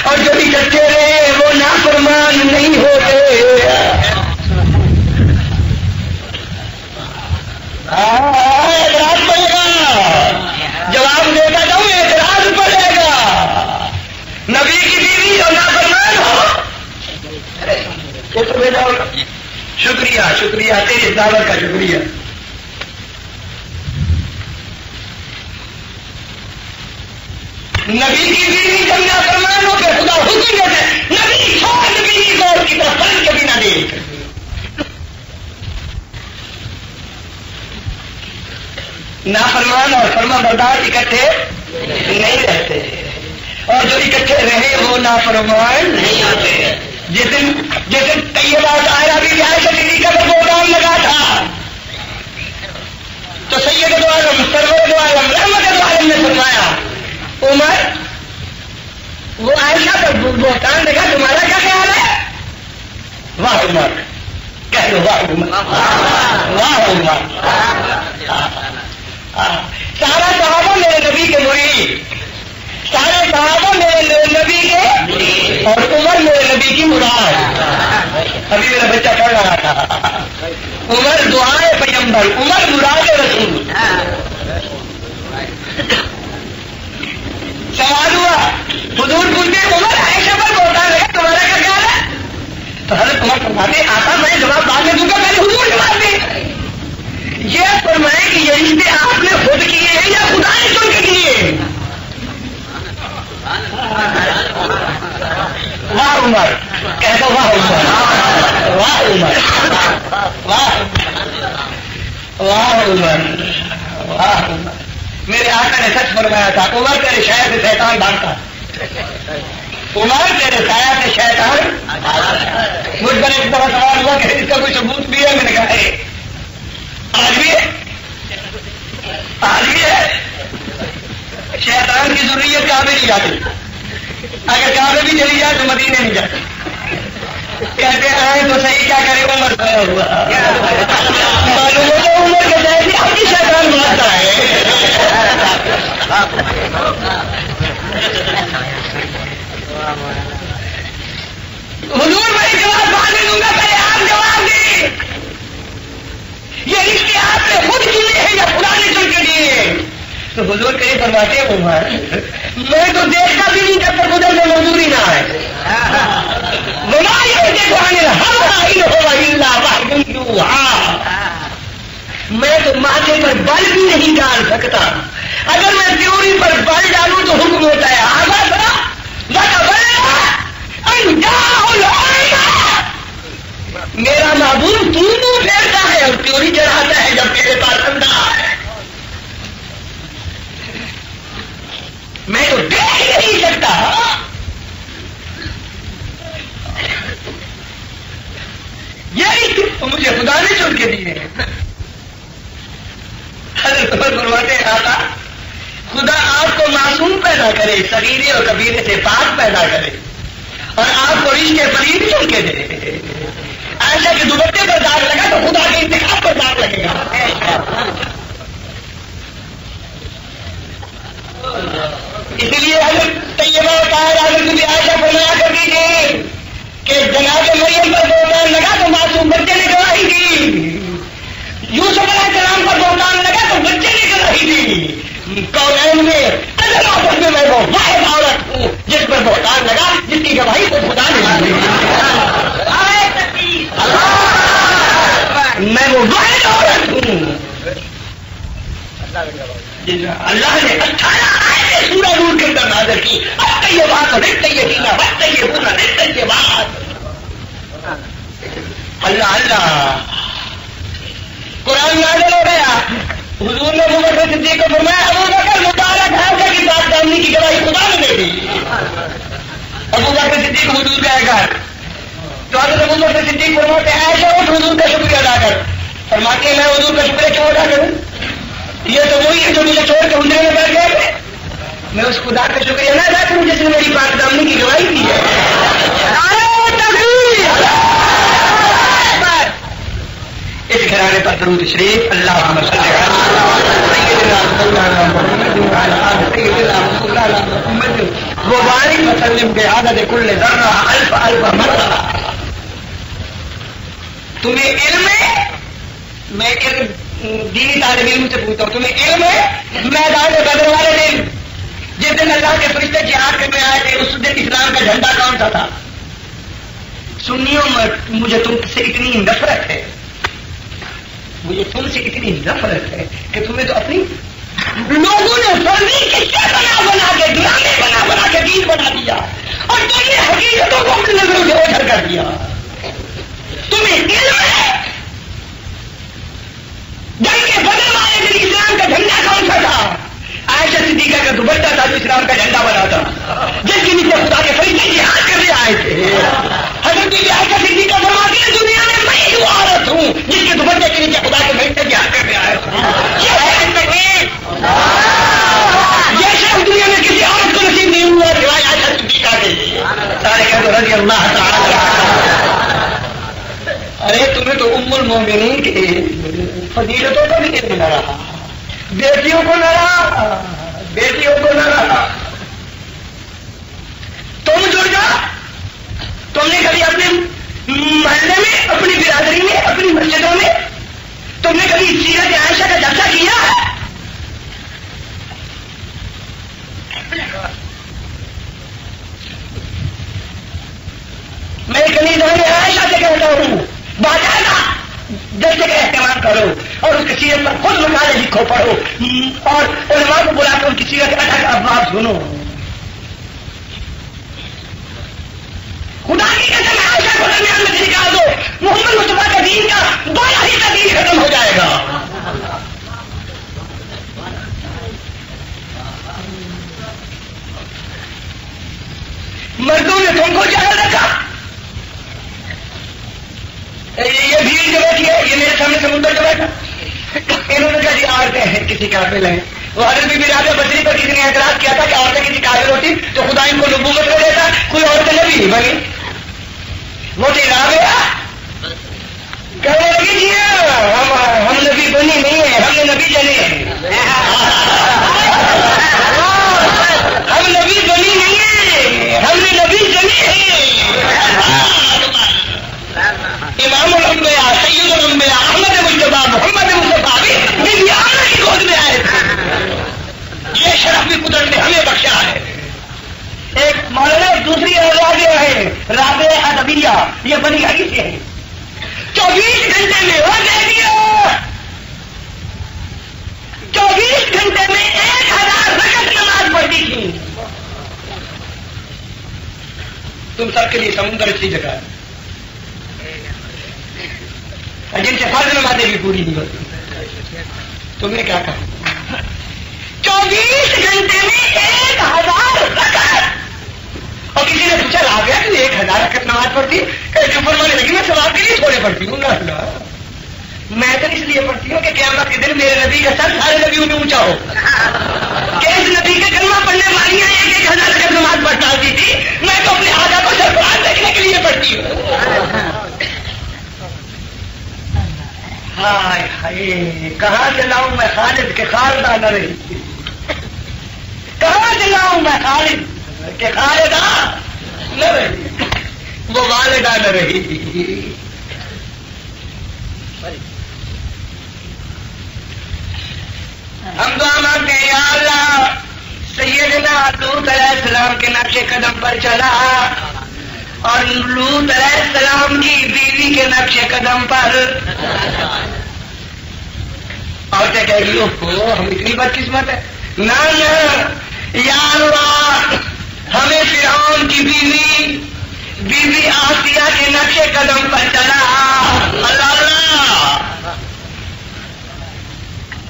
Speaker 1: اور جو اکٹھے رہے وہ نافرمان نہیں ہوتے. اعتراض پڑے گا. جواب دیتا جاؤں اعتراض پڑے گا. نبی کی بیوی اور نافرمان ہو شکریہ شکریہ تیری دعوت کا شکریہ. نبی کی بیوی جب نافرمان ہو کے خدا حکم دیتا ہے نبی چھوڑ بیوی کو اس کی طرف پلٹ کے بھی نہ دیکھ. نافرمان اور فرما بردار اکٹھے نہیں رہتے اور جو اکٹھے رہے وہ نافرمان نہیں ہوتے. جیسے طیبہ طاہرہ بھی عائشہ صدیقہ کا بہتان لگا تھا تو سید دو عالم سرور دو عالم رحمت دو عالم نے فرمایا عمر وہ عائشہ پر بہتان لگا تمہارا کیا خیال ہے؟ واہ عمر کہہ دو واہ عمر واہ عمر. سارا صحابہ میرے نبی کے مرید سارے صحابہ میرے نبی کے اور عمر میرے نبی کی مراد. ابھی میرا بچہ پڑھ رہا تھا عمر دعائے پیغمبر عمر مراد رسول. سوال ہوا حضور پوچھتے عمر عائشہ پر بہتان لگا تمہارا کیا خیال ہے؟ تو حضرت عمر فرماتے آتا میں جواب بعد میں دوں گا پہلے حضور جواب دیں. یہ فرمائے کہ یہ رشتے آپ نے خود کیے ہیں یا خدا نے چن کے کیے؟ واہ عمر کہتا واہ عمر واہ عمر واہ واہ عمر واہ عمر. میرے آقا نے سچ فرمایا تھا عمر تیرے شاید سے شیطان بھاگتا. عمر تیرے سایہ سے شیطان. مجھ پر ایک دفعہ سوال ہوا کہ اس کا کوئی ثبوت بھی ہے. میں نے کہا ہے آج بھی ہے. شیطان کی ضروریت کعبے نہیں جاتی. اگر کعبے بھی چلی جائے تو مدینے نہیں جاتے. کہتے آئے تو صحیح کیا کرے عمر کھڑا ہوا معلوم ہوتا عمر کے جیسے اب بھی شیطان بھاگتا ہے. حضور میں جواب بعد میں دوں گا پہلے آپ جواب دیں. یہ رشتے آپ نے خود کیے ہیں یا خدا نے چن کے دیے ہیں؟ تو حضور کہیں فرماتے ہیں عمر میں تو دیکھتا بھی نہیں جب تک ادھر میں موجودی نہ آئے. میں تو ماتھے پر بل بھی نہیں ڈال سکتا. اگر میں تیوری پر بل ڈالوں تو حکم ہوتا ہے میرا معبود تو پھیرتا ہے اور تیوری چڑھاتا ہے جب میرے پاس اندھا ہے. میں تو دیکھ نہیں سکتا. یہی مجھے خدا نے چن کے دیے. حضرت عمر فرماتے ہیں آقا خدا آپ کو معصوم پیدا کرے صغیرے اور کبیرے سے پاک پیدا کرے اور آپ کو رشتے قریب چن کے دے. عائشہ کے دوپٹے پر داغ لگا تو خدا کے انتخاب پر داغ لگے گا. اسی لیے حضرت طیبہ حضرت عائشہ فرمایا کرتی تھی کہ جناب مریم پر بہتان لگا تو معصوم بچے نے گواہی دی. یوسف علیہ السلام پر بہتان لگا تو بچے نے گواہی دی. کونین میں اگر آپس میں وہ واحد عورت ہوں جس پر بہتان لگا جس کی گواہی کو خدا نے دی. میں وہ واحد عورت ہوں. اللہ نے 18 آیتیں سورہ نور کے اندر نازل کی. اب یہ بات یہ بات اللہ اللہ قرآن نازل ہو گیا. حضور نے ابو بکر صدیق کو فرمایا ابو بکر مبارک ہے کہ بات دامنی کی گواہی خدا نے دے دی. ابو بکر صدیق حضور گئے گھر تو حضرت ابو بکر صدیق فرماتے ہیں ایسے اٹھ حضور کا شکریہ ادا کر. فرماتے ہیں میں حضور کا شکریہ کیوں ادا کروں؟ یہ تو وہی ہے جو مجھے چھوڑ کے اندرے میں بیٹھ گئے تھے. میں اس خدا کا شکریہ نہ ادا کروں جس نے میری پاک دامنی کی گواہی دی ہے. اس گھرانے پر درود شریف اللہم صلی وبارک وسلم بعدد کل ذرہ الف الف مرتبہ. تمہیں علم ہے؟ میں علم دینی طالب علم سے پوچھتا ہوں تمہیں علم ہے میدان بدر والے دن جس دن اللہ کے فرشتے جہاد کرنے آئے تھے اس دن اسلام کا جھنڈا کون سا تھا؟ سنیوں مجھے تم سے اتنی نفرت ہے مجھے تم سے اتنی نفرت ہے کہ تمہیں تو اپنی لوگوں نے فرضی قصے بنا کے ڈرامے بنا کے دین بنا دیا اور تم نے حقیقتوں کو اپنی نظروں سے اوجھل کر دیا. تمہیں علم ہے جنگ کے بدر والے دن اسلام کا جھنڈا کون سا تھا؟ عائشہ صدیقہ کا دوپٹہ تھا جو اسلام کا جھنڈا بنا تھا جس کے نیچے خدا کے فرشتے جہاد کرنے آئے تھے. حضرت عائشہ صدیقہ فرماتی ہے دنیا میں میں وہ عورت ہوں جس کے دوپٹے کے نیچے خدا کے فرشتے جہاد کرنے آئے تھے. یہ ہے زندگی. یہ شرف دنیا میں کسی عورت کو نصیب نہیں ہوا سوائے عائشہ صدیقہ کے لیے. سارے کہہ دو رضی اللہ تعالی. ارے تمہیں تو ام المومنین کی فضیلتوں کا بھی علم نہ رہا بیٹیوں کو نہ رہا. تم جو تم نے کبھی اپنے محلے میں اپنی برادری میں اپنی مسجدوں میں تم نے کبھی سیرت عائشہ کا چرچا کیا ہے؟ میں کنیزوں عائشہ سے کہتا ہوں باقاعدہ جیسے کا اہتمام کرو اور اس کی سیرت پر خود مقالے لکھو پڑھو اور علماء کو بلا کر ان کی سیرت اٹھا کر ابواب سنو. خدا کی قسم عائشہ کو درمیان میں سے نکال دو محمد مصطفیٰ کا دین کا دولا ہی کا دین ختم ہو جائے گا. مردوں نے تم کو جہاں رکھا یہ بھیڑ جو بیٹھی ہے یہ میرے سامنے سمندر جو بیٹھا انہوں نے کہا جی عورتیں ہیں کسی قابل ہیں. وہ حضرت بی بی رابعہ بصری پر کسی نے اعتراض کیا تھا کہ عورتیں کسی قابل ہوتی تو خدا ان کو نبوت کر دیتا کوئی عورتیں نبی نہیں بنی. وہ تھی رابعہ کہنے لگی جی ہم نبی بنی نہیں ہے ہم نے نبی جنے ہیں. ہم نبی بنی نہیں ہے ہم نے نبی جنے ہیں. امام الانبیاء سید الانبیاء احمد مجتبیٰ محمد مصطفیٰ بھی بی آمنہ کی گود میں آئے تھے. یہ شرف بھی قدرت نے ہمیں بخشا ہے. ایک مولانا دوسری رابعہ ہے رابعہ ادبیہ یہ بنی ہری سے ہے 24 گھنٹے میں وہ دے دیا 24 گھنٹے میں 1000 رکعت نماز پڑھتی تھی. تم سب کے لیے سمندر اچھی جگہ ہے جن سے فرض نمازیں بھی پوری نہیں ہوتی. تم نے کیا کہا 24 گھنٹے میں 1000 رکعت. اور کسی نے پوچھا رابعہ کہ 1000 رکعت نماز پڑھتی کہ فرمانے لگی میں ثواب کے لیے تھوڑے پڑھتی ہوں. نہ میں تو اس لیے پڑھتی ہوں کہ قیامت کے دن میرے نبی کا سر سارے نبیوں میں اونچا ہو کہ اس نبی کے کلمہ پڑھنے والی ہیں 1000 رکعت نماز پڑھتا ہوتی تھی میں تو اپنے آقا کو سرفراز دیکھنے کے لیے پڑھتی ہوں. ہائے ہائے کہاں سے لاؤں میں خالد کے خالدہ نہ رہی کہاں سے لاؤں میں خالد کے خالدہ نہ رہی وہ والدہ نہ رہی. ہم دعا مانگتے ہیں یا اللہ سیدنا لوط علیہ السلام کے نقش قدم پر چلا اور لوط علیہ السلام کی بیوی کے نقش قدم پر. عورتیں کہہ گی ہم اتنی بدقسمت ہے. نہ یا اللہ ہمیں فرعون کی بیوی آسیہ کے نقش قدم پر چلا. اللہ اللہ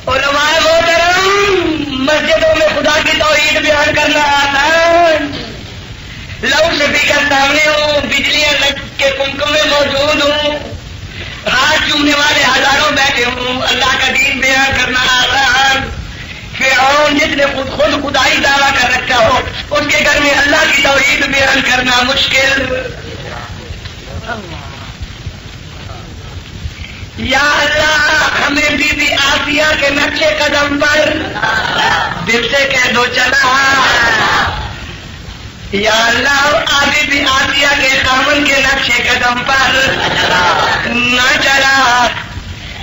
Speaker 1: علماء محترم مسجدوں میں خدا کی توحید بیان کرنا آسان لاؤڈ اسپیکر سامنے ہوں بجلیاں لگ کے کمکمے موجود ہوں ہاتھ چومنے والے ہزاروں بیٹھے ہوں اللہ کا دین بیان کرنا آسان. نے خود خدائی دعویٰ کر رکھا ہو، اس کے گھر میں اللہ کی توحید بیان کرنا مشکل. یا اللہ ہمیں بی بی آسیہ کے نقشے قدم پر دل سے کہہ دو چلا. یا اللہ بی بی آسیہ کے خامن کے نقشے قدم پر نہ چلا.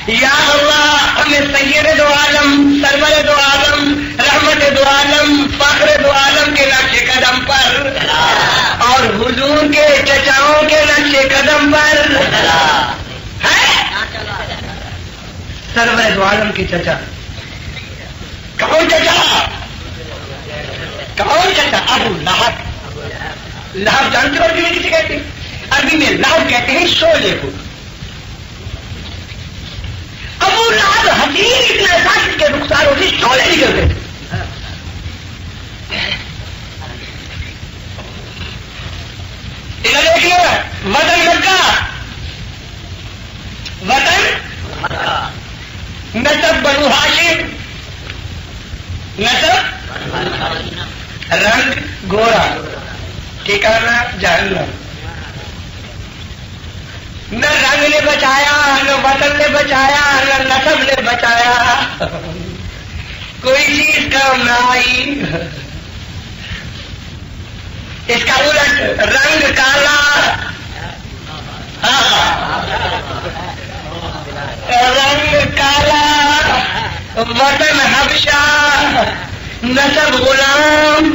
Speaker 1: یا اللہ ہمیں سید دو عالم، سرور دو عالم، رحمت دو عالم، فخر دو عالم کے نقشے قدم پر اور حضور کے چچاؤں کے نقشے قدم پر سرور دو عالم کی چچا. کون چچا؟ کون چچا؟ ابو لہب. لہب جانتے ہو عربی میں کسے کہتے ہیں؟ عربی میں لہب کہتے ہیں شعلے کو. ابو لہب حدیث اتنا ایسا اس کے رخسار ہوتی شعلے نکلتے تھے. ادھر دیکھیے وطن مکہ، وطن نسب بنو ہاشم، نسب رنگ گورا، ٹھکانا جہنم. نہ رنگ نے بچایا، نہ وطن نے بچایا، نہ نسب نے بچایا، کوئی چیز کام نہ آئی. اس کا الٹ رنگ کالا، رنگ کالا، وطن حبشہ، نسب غلام،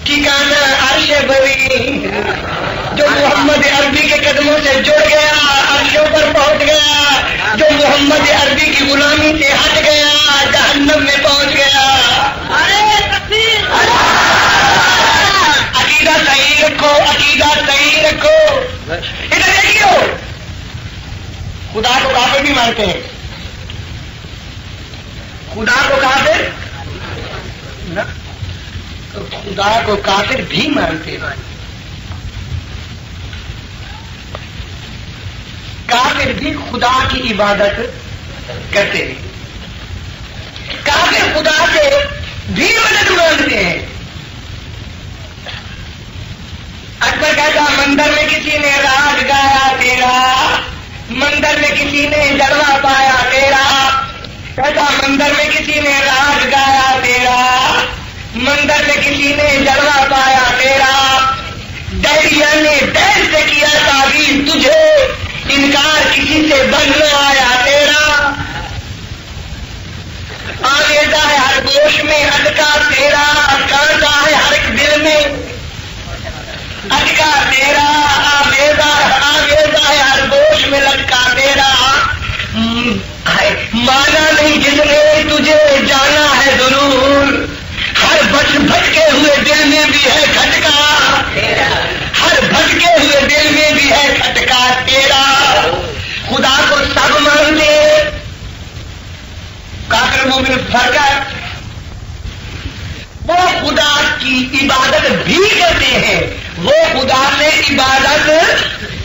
Speaker 1: ٹھکانا عرش بری. جو محمد عربی کے قدموں سے جڑ گیا عرشوں پر پہنچ گیا، جو محمد عربی کی غلامی سے ہٹ گیا جہنم میں پہنچ گیا. عقیدہ صحیح رکھو، عقیدہ صحیح رکھو. ادھر دیکھیے خدا کو کافر بھی مانتے ہیں، خدا کو کافر نہ، خدا کو کافر بھی مانتے ہیں. کافر بھی خدا کی عبادت کرتے ہیں، کافر خدا سے بھی مدد مانگتے ہیں. اکبر کہتا مندر میں کسی نے راگ گایا تیرا، مندر میں کسی نے جلوہ پایا تیرا. کہتا مندر میں کسی نے راگ گایا تیرا، مندر میں کسی نے جلوہ پایا تیرا. ڈیریا نے دیر سے کیا تعبیر تجھے، انکار کسی سے بننا آیا تیرا. آویزہ ہے ہر گوش میں ادکا تیرا، کانٹا ہے ہر ایک دل میں ادکا تیرا. آویزہ ہے ہر گوش میں لٹکا تیرا. مانا نہیں جس نے تجھے جانا ہے ضرور، ہر بھٹکے ہوئے دل میں بھی ہے کھٹکا، ہر بھٹکے ہوئے دل میں بھی ہے کھٹکا تیرا. خدا کو سب مانتے، کافر مومن فرق ہے. وہ خدا کی عبادت بھی کرتے ہیں، وہ خدا سے عبادت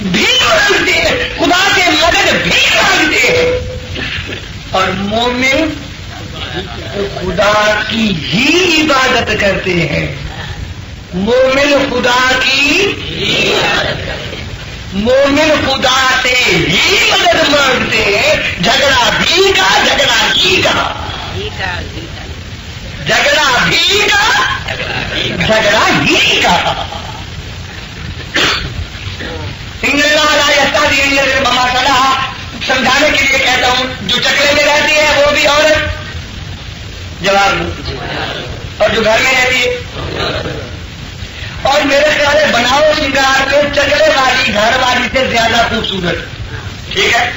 Speaker 1: بھی مانگتے ہیں، خدا سے مدد بھی مانگتے ہیں. اور مومن خدا کی ہی عبادت کرتے ہیں. مومن خدا کی، مومن خدا سے ہی مدد مانگتے ہیں. جھگڑا بھی کا، جھگڑا ہی کا، جھگڑا بھی کا، جھگڑا ہی کا. سمجھانے کے لیے کہتا ہوں، جو چکلے میں رہتی ہے وہ بھی عورت، جواب دو، اور جو گھر میں رہتی ہے. اور میرے خیال ہے بناؤ سنگار میں چکلے والی گھر والی سے زیادہ خوبصورت. ٹھیک ہے،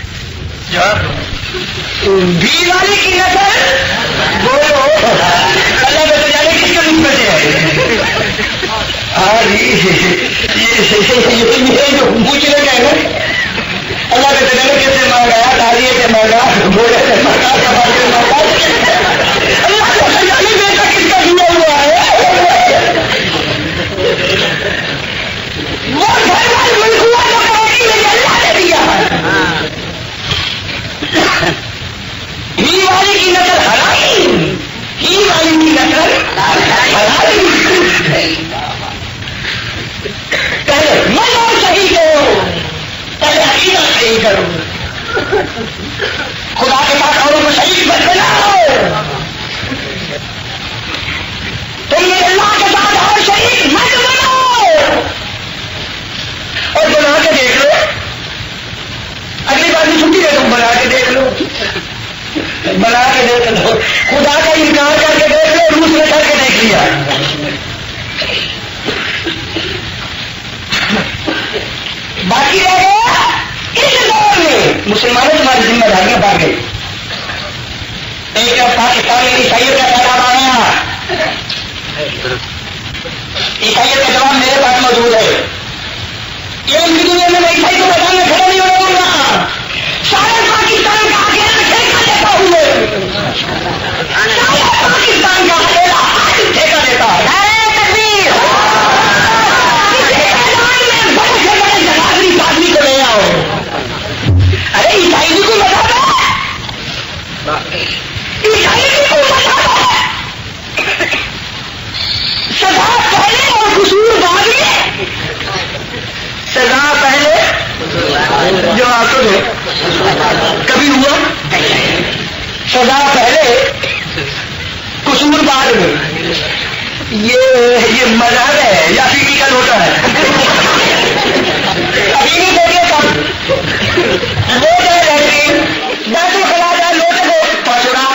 Speaker 1: جواب دو. بھی والی کی نظر بولو اللہ میں تو جانے کس کے روپ میں ہے. یہ جو پوچھنے کا ہے نا، اللہ کے تجربے کیسے مانگا، تاریخ سے مانگا، گھوڑے سے مانگا، کباڑے سے مانگا. اللہ کو خزانے بیٹا کس کا دیا ہوا ہے؟ وہ گھر والے ملکوا جو کہتی ہے اللہ نے دیا ہے. ہی والی کی نظر حرام، ہی والی کی نظر خدا کے ساتھ اوروں کو شریک مت بناؤ. تم نے اللہ کے ساتھ اور شریک مت بناؤ. اور بنا کے دیکھ لو, اگلی بار بھی چھٹی دے دو, بنا کے دیکھ لو, بنا کے دیکھ لو. خدا کا انکار کر کے دیکھ لو, روس نے کر کے دیکھ لیا. باقی رہ گیا اس دور میں مسلمانوں تمہاری ذمہ داریاں بڑھ گئی. ایک پاکستان میں عیسائیت کا خیال آ گیا. عیسائیت کا جواب میرے پاس موجود ہے. یہ ان کی دنیا میں میں عیسائی کو میدان میں کھڑا نہیں ہونے دوں گا. سارے پاکستان کا اکیلا ٹھیکہ دیتا ہوں میں. سارے پاکستان کا اکیلا ٹھیکہ دیتا ہے. بڑے سے بڑے جنازری آدمی کو لے آؤ. ارے عیسائی جی کو بتا دو, عیسائی جی کو بتا دو. سزا پہلے اور قصور بعد میں. سزا پہلے جو آپ کو کبھی ہوا, سزا پہلے قصور بعد میں. یہ مذہب ہے یا فیکی کا لوٹا ہے؟ ابھی نہیں دیکھے کب لوٹ ہے رہتی دس کلا جائے لوٹے کو پچڑا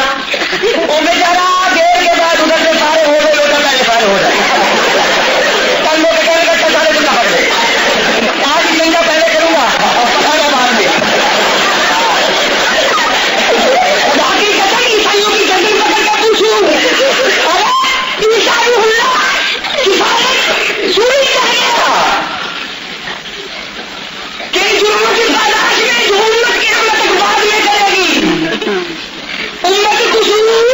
Speaker 1: وہ بیچارا دیر کے بعد ادھر سے سارے ہو گئے, لوٹا پہلے سارے ہو جائے. کل لوگ کہنے کا سارے کچھ پکڑ گئے. آج ہی چنگا پہلے کروں گا اور پکڑا باندھ دیا. باقی کہتے عیسائیوں کی گردن پکڑ کے پوچھوں, ارے عیسائی اللہ کفایت سوری چاہیے کہ جرموں کی پاداش میں جو امت کی امت بعد میں کرے گی. امت قصور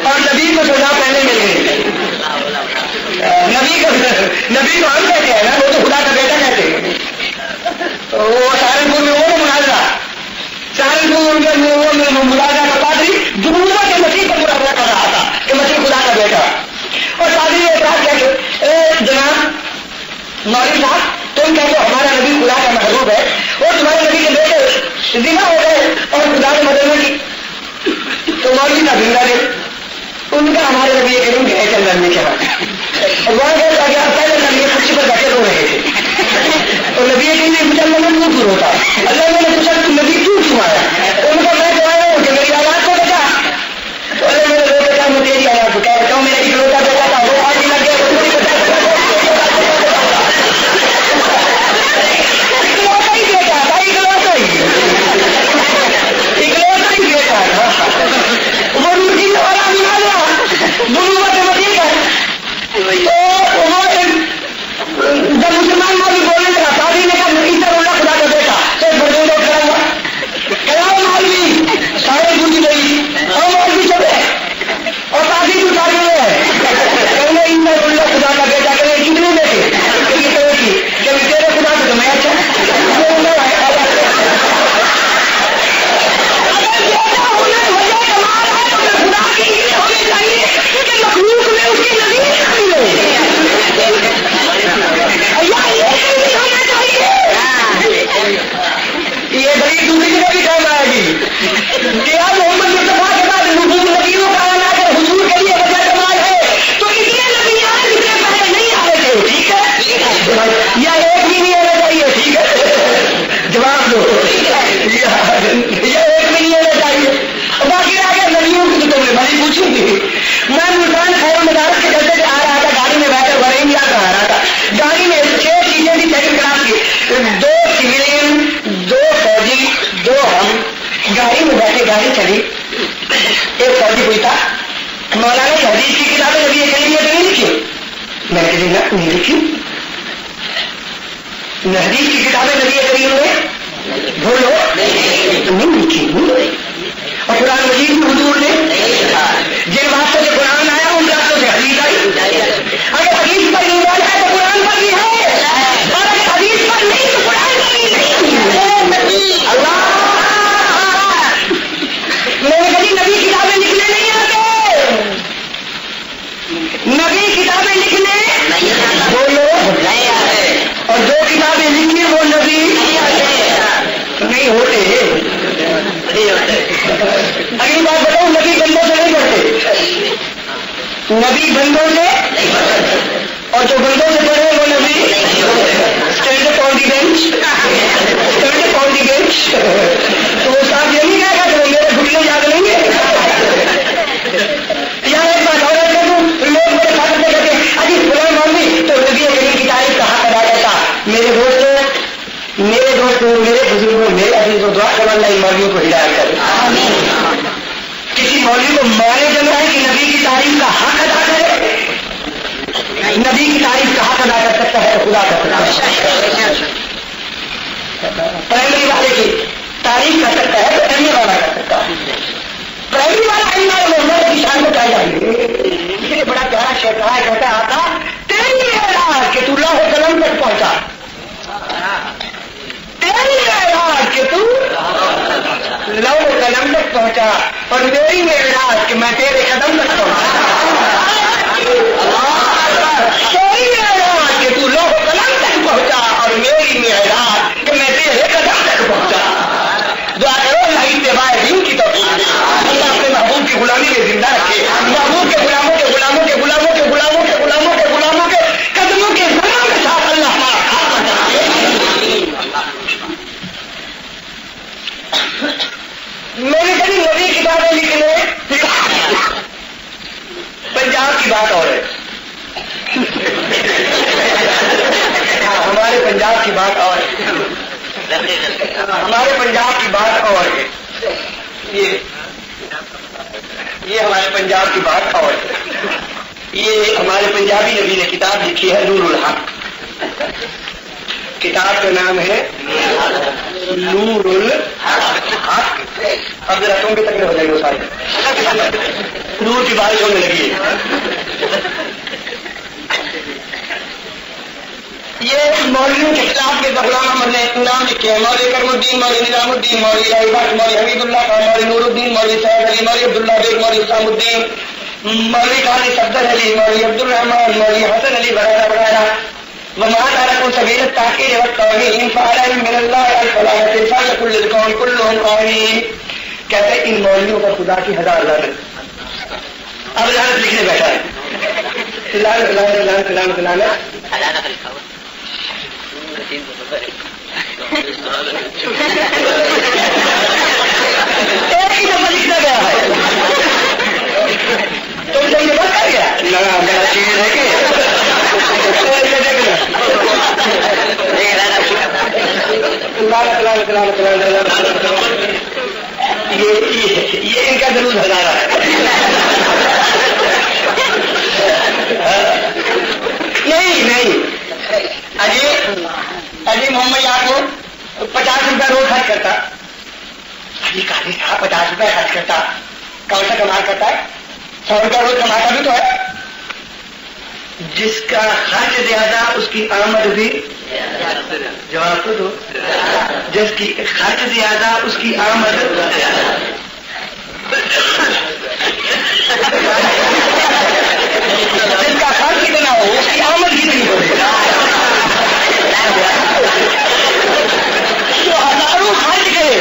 Speaker 1: اور نبی کو سزا پہلے مل گئی. نبی کو ہم کہتے ہیں نا, وہ تو خدا کا بیٹا کہتے ہیں. وہ سہارنپور میں وہ مناظرہ, سہارنپور میں وہ مناظرہ کا پادری جمہوریہ کے مسیح پر مناظرہ کر رہا تھا کہ مسیح خدا کا بیٹا. اور پادری نے اعتراض کیا کہ جناب مولوی صاحب تم کہتے ہو ہمارا نبی خدا کا محبوب ہے اور تمہارے نبی کے بیٹے زنا ہو گئے اور خدا نے مدد نہیں کی, تو مولوی کا زندہ دے. ان کا ہمارے نبی یہ کریں گے چل رہنے کے بعد وہاں گیا پہلے نبی کچھ پر بیٹھے رو رہے تھے اور نبی کے لیے پوچھا میں کیوں پور ہوتا. اللہ میں نے پوچھا کہ نبی کیوں سنایا. ان کو میں کہا ہوں کہ میری آواز کو بچا. ارے میرے رو بیٹا میں تیری آواز کو کہہ رہا ہوں, میرا اکلوتا بیٹا تھا وہ آج لگ گیا. اکلوتا ہی بیٹا تھا, اکلوتا ہی بیٹا تھا. وہ روٹی میں والا بھی آ گیا بنوت وزیر ہے. تو جب مسلمان مولوی بولنے لگا پادری نے کہا عیسیٰ اللہ خدا کا بیٹا, تو بڑے لوگ کھڑا ہوا کلام مولوی سارے گونج گئی اور مولوی چلے اور پادری کو چاہتے ہیں کہنے عیسیٰ اللہ خدا کا بیٹا. کہنے کتنے بیٹے کسی طرح کی کہ تیرے خدا کو تو میں اچھا خدا کی ہونی چاہیے کہ مخلوق میں اس کی نظیر ہونا چاہیے. یہ بڑی دوسری جگہ بھی کام آئے گی کہ آپ محمد مصطفیٰ کے بعد نبیوں کا آنا کر حضور کے لیے وجہ کمال ہے تو اتنے نبی آئے جتنے پہلے نہیں آئے تھے. ٹھیک ہے یا ایک بھی نہیں آنا چاہیے. ٹھیک ہے جواب دو, یا ایک بھی نہیں آنا چاہیے. باقی رہ گیا نبیوں کی تو تم نے بھائی پوچھی تھی. میں ملتان خیر مدارت کے چلتے سے آ رہا تھا, گاڑی میں بیٹھ کر برہنگیا کا آ رہا تھا. گاڑی میں 6 چیزیں تھی سیکنڈ کلاس کی, 2 سویلین 2 فوجی 2 ہم. گاڑی میں بیٹھے گاڑی چلی. ایک فوجی پوچھتا مولانا حدیث کی کتابیں نبی کریم نے نہیں لکھی. میں نے کہا نہیں لکھی. حدیث کی کتابیں نبی کریم نے بولو نہیں لکھی. اور قرآن مجید میں حضور نے جن باتوں سے قرآن آیا ان باتوں سے حدیث آئی. اگر حدیث پر ایمان ہے تو قرآن پر بھی ہے, اور اگر حدیث پر نہیں تو قرآن پر بھی نہیں. اللہ میں نے کبھی نبی کتابیں لکھنے نہیں آتے. نبی کتابیں لکھنے بولو اور جو کتابیں لکھی وہ نبی نہیں ہوتے. بزرگوں میرے عزیزوں دعا کرو اللہ ان مولویوں کو ہدایت کرے. کسی مولوی کو مارے جانا ہے کہ نبی کی تعریف کا حق ادا کرے. نبی کی تعریف کا حق ادا کر سکتا ہے تو خدا کر سکتا ہے. پرائمری والے کی تعریف کر سکتا ہے تو ایم اے والا کر سکتا ہے. پرائمری والا ایمان محمد کی شان میں پائی جائے. اس لیے بڑا پیارا شعر کہا ہے, کہتا آتا تیری اعراض کہ تو لوح قلم تک پہنچا, تیری اعراض کہ تو لوح قلم تک پہنچا, اور میری اعراض کہ میں تیرے قدم تک پہنچا. تیری اعراض کہ تو لوح قلم تک پہنچا, اور میری اعراض کہ میں تیرے قدم تک پہنچا. دعا کرو اللہ اتباع دین کی توفیق دے, اللہ اپنے محبوب کی غلامی میں زندہ رکھے, محبوب کے غلاموں کے غلاموں کے غلاموں کے غلاموں کے غلاموں کے غلاموں کے قدموں کے زمانوں کے ساتھ اللہ ہمارا خاتمہ کرے. میری کبھی نبی کتابیں لکھنے پنجاب کی بات اور ہے, ہمارے پنجاب کی بات اور ہے, ہمارے پنجاب کی بات اور ہے. یہ ہمارے پنجاب کی بات اور ہے. یہ ہمارے پنجابی نبی نے کتاب لکھی ہے نور الحق. کتاب کا نام ہے نور الحق. اب ذرا تم بھی تکڑے ہو جائیں گے سارے, نور کی بارش ہونے لگی ہے. یہ مولویوں کے خلاف کے غلام احمد نے نام لکھے ہیں. مولوی کرم الدین, مولوی نظام الدین, مولوی راہی, مولوی حمید اللہ خان, مولوی نور الدین, مولوی سعید علی, مولوی عبداللہ بیگ, مولوی اسلام الدین, مولوی قاضی صفدر علی, مولوی عبد الرحمان, مولوی حسن علی وغیرہ وغیرہ. وما تركوا سبيل التحقير والتوحيد فعليهم من الله الفلاح فليكن للقوم كلهم قائمين. کہتے ہیں ان مولویوں پر خدا کی ہزار لعنت. اب لعنت لکھنے بیٹھا ہے, لعنت لعنت لعنت لعنت لعنت. ایک ہی نمبر لکھنا گیا ہے, تم سے یہ بات کر گیا میرا شیر ہے کہ یہ ان کا ضرور ہزارہ ہے. نہیں اجی محمد یار کو 50 روپئے روز خرچ کرتا. اجی قاضی صاحب 50 روپئے خرچ کرتا, کون سا کمال کرتا ہے؟ 100 روپئے روز کماتا بھی تو ہے. جس کا خرچ زیادہ اس کی آمد بھی, جواب تو دو, جس کی خرچ زیادہ اس کی آمد. جس کا خرچ کتنا ہو اس کی آمد کتنی ہو. تو ہزاروں خرچ کرے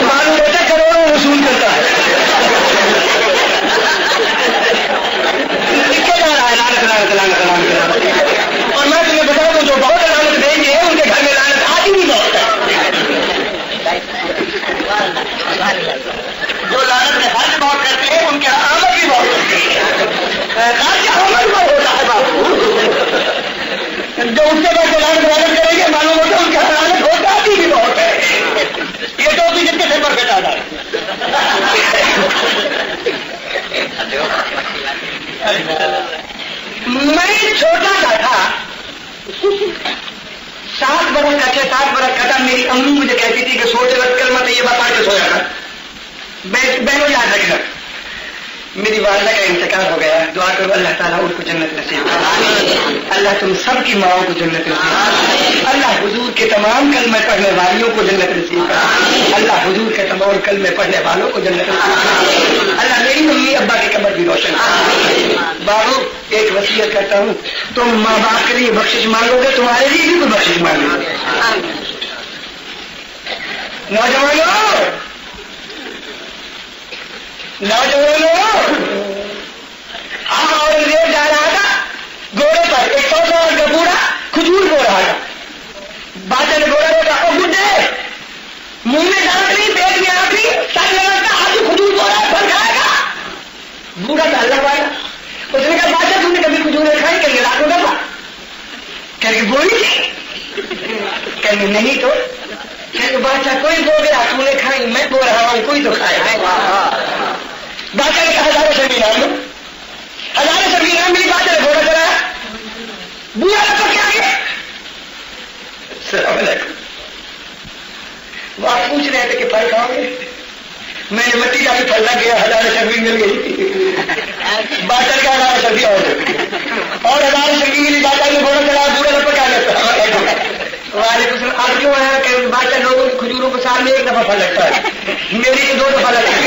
Speaker 1: معلوم ہوتا ہے کروڑوں وصول کرتا ہے. اور میں تمہیں بتا دوں جو بہت لعنت دیں گے ان کے گھر میں لعنت آتی نہیں بہت ہے. جو لعنت میں خرچ بہت کرتے ہیں ان کے آمد بھی بہت ہوتی ہے. خرچ آمد بہت ہوتا ہے بابو. جو اس کے بعد لعنت کریں گے معلوم ہوتا ہے ان کے لعنت ہوتا بھی بہت ہے. یہ تو جن کے سر پر بیٹھا تھا. میں چھوٹا سا تھا, 7 برس کا 6-7 برس کا تھا. میری امی مجھے کہتی تھی کہ سوتے وقت کلمہ طیبہ پڑھ کے سویا کر. بہنوں یاد رکھنا, میری والدہ کا انتقال ہو گیا. دعا کرو اللہ تعالیٰ ان کو جنت نصیب کرے. اللہ تم سب کی ماؤں کو جنت نصیب کرے. اللہ حضور کے تمام کلمے پڑھنے والیوں کو جنت نصیب کرے. اللہ حضور کے تمام کلمے پڑھنے والوں کو جنت نصیب کرے. اللہ میری امی ابا کی قبر بھی روشن کرے. بابو ایک وصیت کرتا ہوں, تم ماں باپ کے لیے بخشش مانگو گے, تمہارے لیے بھی کوئی بخشش مانگو گے. نوجوانوں ہم اورنگزیب جا رہا تھا گھوڑے پر, 100 سال کا بوڑھا کھجور بو رہا تھا. بادشاہ نے گھوڑا روکا, او بڈھے منہ میں دانت نہیں, پیٹ میں آنکھ نہیں, سر لگتا آج کھجور بو رہا ہے, پھل کھائے گا. بوڑھا تو اللہ والا. اس نے کہا بادشاہ تم نے کبھی کھجوریں کھائی؟ کہ رات کو دفعہ کہ بولی تھی, کہ نہیں تو کہ بادشاہ کوئی بو گیا تو نے کھائی میں بو رہا ہوں کوئی تو کھائے. بادشاہ نے کہا 1000 سرگینان میں 1000 سرگینان ملی. بادشاہ نے گھوڑا چلایا بوڑھا لپک کے آگے. السلام علیکم. وہ آپ پوچھ رہے تھے کہ پھل کھاؤ گے. میں نے مٹی کا بھی پھل لگ گیا 1000 سرگی مل گئی. بادشاہ کا 1000 سرگی اور 1000 سرگی ملی. بادشاہ نے گھوڑا چلایا بوڑھا لپک آ گیا. وعلیکم السلام. آپ کیوں آیا کہ بادشاہ لوگوں کی کھجوروں کو سال میں 1 دفعہ پھل لگتا ہے, میری کو 2 دفعہ لگتا ہے.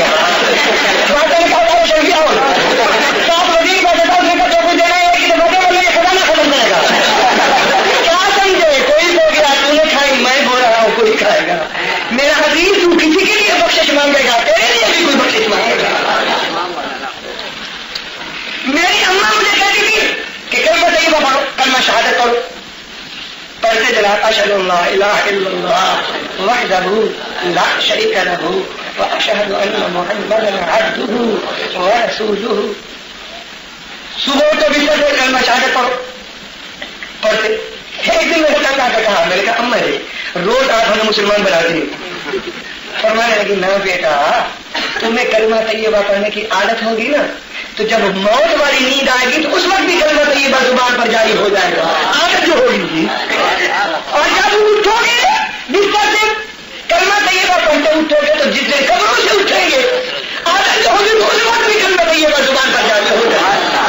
Speaker 1: بادشاہ نے کہا سرگی اور صاحب وزیر کا دیتا اس نے کہا جو کچھ دینا ہے ایک ہی دفعہ بولے یہ خزانہ ختم کرے گا. کیا سمجھے کوئی ہو گیا تو نے کھائی میں بول رہا ہوں کوئی کھائے گا. میرا حبیب تو کسی کے لیے بخشش مانگے گا تیرے لیے بھی کوئی بخشش مانگے گا. میری اماں مجھے کہتی تھی کہ کلمہ طیبہ پڑھو کلمہ شہادت پڑھو. پڑھتے جناب اشہد ان لا الہ الا اللہ وحدہ لا شریک لہ واشہد ان محمدا عبدہ ورسولہ. صبح تو بستر سے کلمہ شہادت پڑھو. پڑھتے ایک دن میرے تنگ آ کے کہا, میں نے کہا اماں جی روز آپ ہمیں مسلمان بناتی ہیں. فرمانے لگی نہ بیٹا تمہیں کلمہ طیبہ پڑھنے کی عادت ہوگی نا تو جب موت والی نیند آئے گی تو اس وقت بھی کلمہ طیبہ زبان پر جاری ہو جائے گا. عادت جو ہوگی اور جب اٹھو گے بستر سے کلمہ طیبہ پڑھتے اٹھو گے تو جس دن قبروں سے اٹھیں گے عادت جو ہوگی تو اس وقت بھی کلمہ طیبہ زبان پر جاری ہو جائے گا.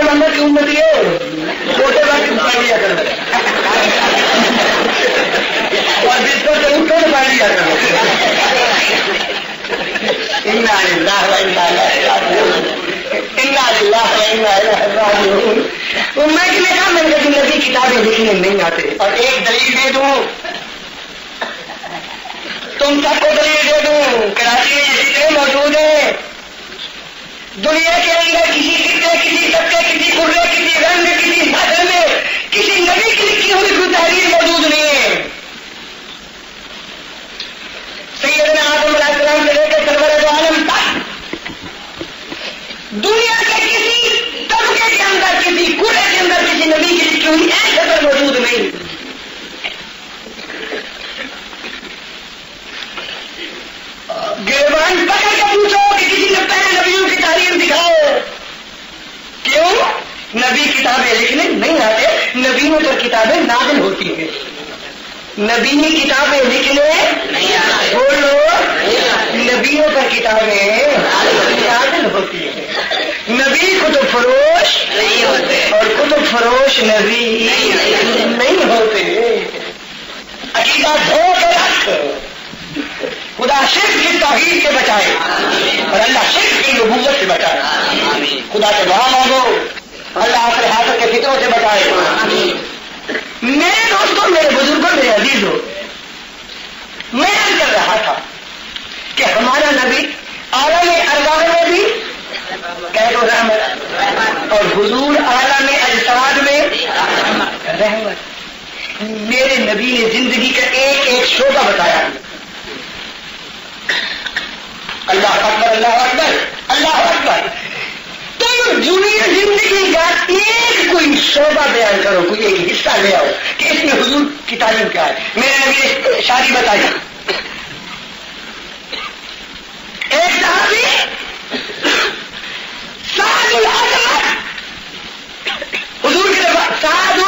Speaker 1: نمبر کی امت یہ چھوٹے بات پڑھ لیا کرو اور بستر سے اٹھو تو پڑھ لیا کرو. انا للہ و انا الیہ راجعون. انا للہ و انا الیہ راجعون. میں نے کہا میں نے زندگی کتابیں لکھنے نہیں آتے. اور ایک دلیل دے دوں تم سب کو دلیل دے دوں. کراچی میں یہ جتنے موجود ہیں دنیا کے اندر کسی خطے کسی طبقے کسی قرے کسی رنگ کسی نسل میں کسی نبی کی لکھی ہوئی کوئی تحریر موجود نہیں ہے. سیدنا آدم علیہ السلام سے لے کے سرور دو عالم تک دنیا کے کسی طبقے کے اندر کسی قرے کے اندر کسی نبی کی لکھی ہوئی ایک خبر موجود نہیں. گریبان پکڑ کے پوچھو کہ کسی نے پہلے نبیوں کی تحریر دکھاؤ. کیوں؟ نبی کتابیں لکھنے نہیں آتے. نبیوں پر کتابیں نازل ہوتی ہیں. نبی کتابیں لکھنے بولو نبیوں پر کتابیں نازل ہوتی ہیں. نبی کتب فروش نہیں ہوتے اور کتب فروش نبی نہیں ہوتے. عقیدہ دھو کے رکھ. خدا شرک کی توحید سے بچائے اور اللہ شرک کی نبوت سے بچائے. خدا سے دعا مانگو اللہ آخر حاصل کے فطروں سے بچائے. میرے دوستوں میرے بزرگوں میرے عزیزوں میں کر رہا تھا کہ ہمارا نبی عالم ارواح میں بھی کہہ دو رحمت اور حضور عالم اجساد میں رحمت. میرے نبی نے زندگی کا ایک ایک شعبہ بتایا. اللہ اکبر اللہ اکبر اللہ اکبر. تم دنیا زندگی کا ایک کوئی شعبہ بیان کرو کوئی ایک حصہ لے آؤ کہ اس میں حضور کی تعلیم کیا ہے. میرے نبی نے شادی بتائی. ایک صحابی سعد الاسود حضور کے دربار سعد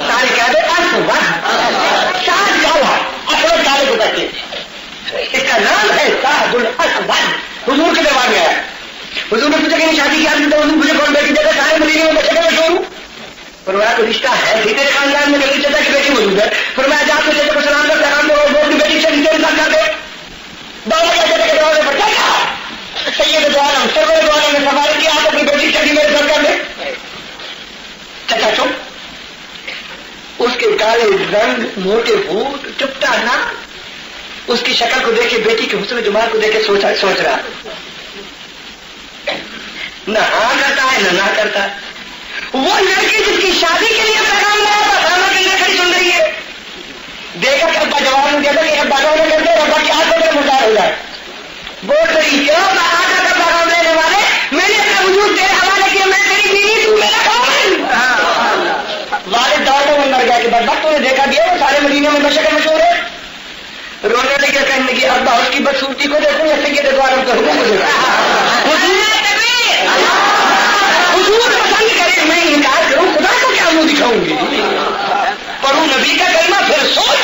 Speaker 1: سارے کہہ دے اسود سعد کالا اسود کالے کو کہتے ہیں. اس کا نام ہے سعد الاسود. حضور کے دربار میں آیا. حضور نے پوچھا کہ شادی کی آدمی تو حضور مجھے کون بیٹی دیتا سارے مدینے میں بچے میں چھوڑوں. فرمایا تو رشتہ ہے تیرے خاندان میں میری چچا کی بیٹی موجود ہے. فرمایا جا تو چچا کو سلام کر پیغام دو وہ اپنی بیٹی سے ڈیٹیل کر دے. بابا کا چچا کے دروازے پر چلا سید دو عالم سرور دو عالم نے سوال کیا آپ اپنی بیٹی شادی میرے گھر کر دے. چچا چپ. اس کے کالے رنگ موٹے ہونٹ چپٹا نہ اس کی شکل کو دیکھے بیٹی کے حسن جمال کو دیکھے سوچ رہا نہ ہاں کرتا ہے نہ کرتا ہے. وہ لڑکی جس کی شادی کے لیے پیغام لایا تھا سامنے کے لیے کھڑی سن رہی ہے. دیکھا کہ ابا جواب نہیں دیتا کہ ابا نے کرتے ابا کی آنکھ میں مزار ہو جائے. بول رہی کیوں میں آقا کا پیغام لینے والے میں نے اپنا وجود تیرے حوالے کیا. میں تیری بیوی تو میرا کام گیا کہ بس تو نے دیکھا دیا وہ سارے مدینے میں بشکر مشہور ہے. رونے لگے کہنے لگی ابا اس کی بدصورتی کو دیکھوں یا سید دو عالم کو حضور پسند کرے میں انکار کروں خدا کو کیا منہ دکھاؤں گی. پڑھوں نبی کا کلمہ پھر سوچ.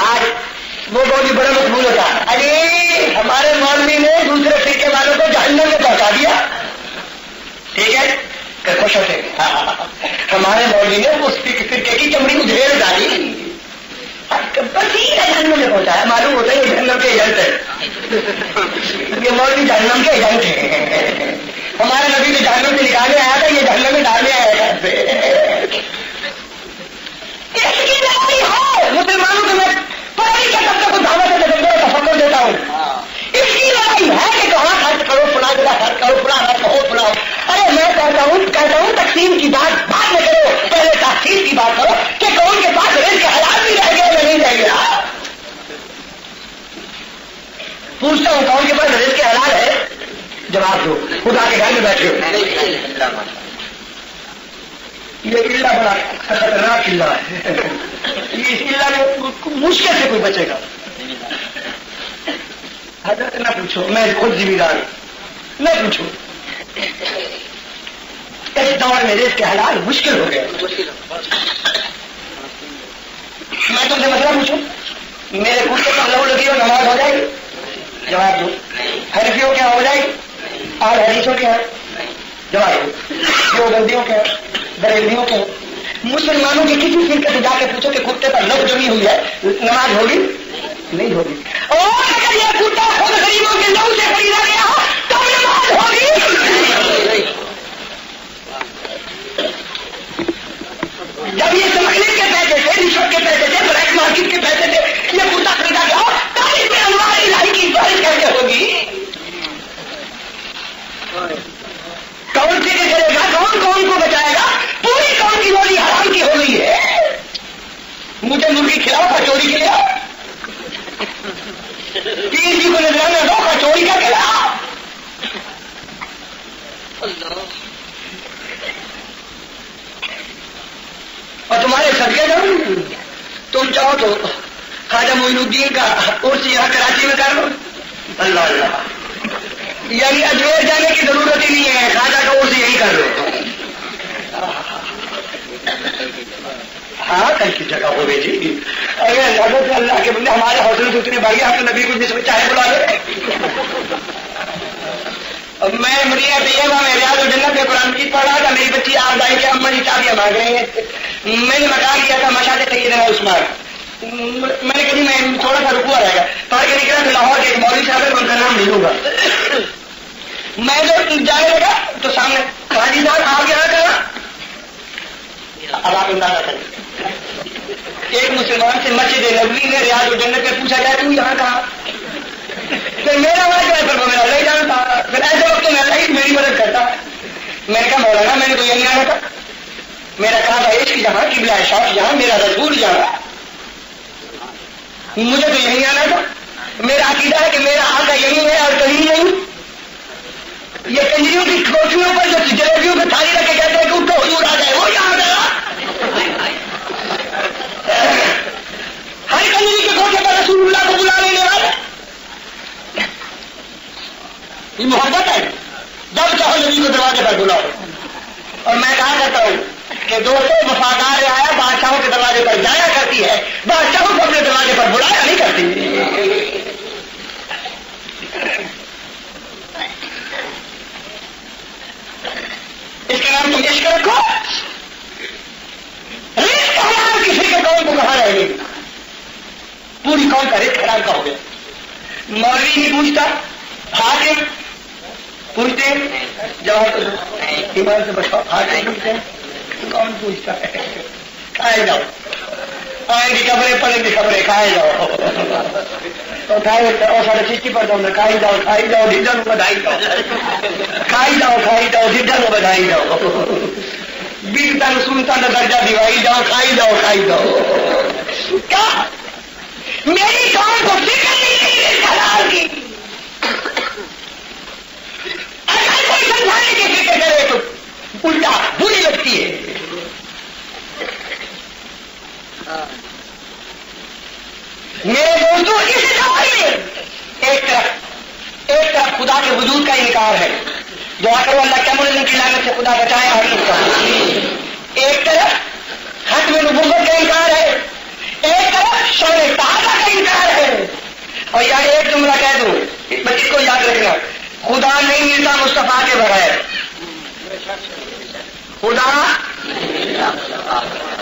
Speaker 1: آج وہ بہت ہی بڑا مقبول ہوتا ہے ارے ہمارے مولوی نے دوسرے فرقے والوں کو جہنم میں پہنچا دیا. ٹھیک ہے خوش ہوتے ہمارے مولوی نے اس فرقے کی چمڑی ادھیڑ ڈالی بس ہی جہنم میں پہنچایا. معلوم ہوتا ہے یہ جہنم کے ایجنٹ ہے. یہ مولوی جہنم کے ایجنٹ ہے. ہمارے نبی نے جہنم سے نکالنے آیا تھا یہ جہنم میں ڈالنے آیا تھا. اس کی لڑائی ہے مسلمانوں کو میں پڑھائی کا سب کو دعوت تفکر دیتا ہوں. اس کی لڑائی ہے کہ کہاں خرچ کرو فلاں جگہ خرچ کرو فلاں نہ کہو فلاں. ارے میں کہتا ہوں تقسیم کی بات بعد میں کرو پہلے تحصیل کی بات کرو کہ کون کے پاس رزق حلال بھی رہ گیا یا نہیں رہ گیا. پوچھتا ہوں کون کے پاس رزق حلال ہے جواب دو. خدا کے گھر میں بیٹھے ہو یہ قلعہ بڑا خطرناک قلعہ ہے. اس قلعہ میں مشکل سے کوئی بچے گا. حضرت نہ پوچھو میں خود ذمہ دار ہوں. نہ پوچھو اس دور میں رزق کے حلال مشکل ہو گیا. میں تم سے مسئلہ پوچھوں میرے خود سے لو لگی ہو نماز ہو جائے گی جواب دو. حنفیوں کیا ہو جائے گی اور حدیثوں کے ہیں جواب دو. دیوبندیوں کے بریلویوں کے مسلمانوں کے کسی فرقے سے جا کے پوچھو کہ کرتے پر لو جمی ہوئی ہے نماز ہوگی نہیں ہوگی. اور اگر یہ کرتا خود غریبوں کے لو سے خریدا گیا ہو تو نماز ہوگی. جب یہ سمجھنے کے پیسے تھے رشوت کے پیسے تھے بلیک مارکیٹ کے پیسے تھے یہ کرتا خریدا گیا ہو تب اس میں ہماری الہی کی بارش کیسے ہوگی. کون سے کرے گا کون کون کو بچائے گا. پوری قوم کی روزی حرام کی ہو گئی ہے. مجھے مرغی کھلاؤ کا چوری کے لیے تین جی کو نظرانہ دو کا چوری کا کھلاؤ. اور تمہارے صدقے جاؤ تم چاہو تو خواجہ معین الدین کا کورس یہاں کراچی میں کر لو. اللہ اللہ یعنی اجمیر جانے کی ضرورت ہی نہیں ہے خواجہ کا کورس یہی کر لو. ہاں کل کی جگہ ہو گئی جی. اگر حضرت اللہ کے بندے ہمارے حوصلے سے اتنے بڑھ گئے ہم تو نبی کو جس میں چاہے بلا لے. میں مریا طیبہ میں ریاض الجنت میں قرآن کی پڑھ رہا تھا. میری بچی آپ دائی کے اما جی چابیاں مانگ رہی ہیں. میں نے مکان کیا تھا مشاط سیدنا عثمان. میں نے کہی میں تھوڑا سا رکوا رہے گا پڑھ کے نکلا تو لاہور کے ایک مولوی صاحب ہے ان کا نام نہیں ہوگا. میں جو جانے لگا تو سامنے حاجی صاحب آپ یہاں کرا. اب آپ اندازہ کریں ایک مسلمان سے مسجد نبوی میں ریاض الجنت میں پوچھا جائے تو یہاں کہاں. پھر میرا وہاں جو ہے پھر وہ میرا لے جانا تھا. پھر ایسے وقت میں اللہ ہی میری مدد کرتا. میں نے کہا مولانا میں نے تو یہیں آنا تھا. میرا کہا تھا عشق جہاں قبلہ شوق جہاں میرا رسول جہاں مجھے تو یہیں آنا تھا. میرا عقیدہ ہے کہ میرا آقا یہیں ہے اور کہیں نہیں. یہ کنجریوں کی کوٹھیوں پر جو جلیبیوں کو تھالی رکھ کے کہتے ہیں کہ ان کو حضور آ جائے وہ یہاں گیا. ہر کنجری کے کوٹھے پر رسول اللہ کو بلا لینے والے یہ محبت ہے. جب چاہو نبی کو دروازے پر بلاؤ. اور میں کہا کرتا ہوں کہ دوستوں وفادار رعایا بادشاہوں کے دروازے پر جایا کرتی ہے بادشاہوں کو اپنے دروازے پر بلایا نہیں کرتی. اس کا نام تم عشق رکھو. رزق حرام کسی کے قوم کو کہاں رہے گی. پوری قوم کا رزق حرام کا ہو گیا. مولوی نہیں پوچھتا حاکم پوچھتے جواب ایمان سے بچاؤ. حاکم پوچھتے کون پوچھتا ہے. کھائے جاؤ آئیں گی خبریں پڑیں گی خبریں کھائے جاؤ. تو کھائے سارے چیٹی پر جاؤ کھائی جاؤ ڈھڈا کو بدائی جاؤ کھائی جاؤ ڈھڈا کو بدائی جاؤ. بیتا سنتا نہ درجہ دوائی جاؤ کھائی جاؤ کیا میری قوم کو فکر نہیں حلال کی. اگر کوئی سمجھانے کی فکر کرے تو الٹا سکتی ہے. میرے دوستوں اس سوال میں ایک طرف خدا کے وجود کا انکار ہے، دعا کرو اللہ کیا ملزم کی لعنت سے خدا بچائے ہم. ایک طرف ختم نبوت کا انکار ہے، ایک طرف شان صحابہ کا انکار ہے. اور یار ایک جملہ کہہ دوں، اس کو یاد رکھنا، خدا نہیں ملتا مصطفیٰ کے بغیر. خدا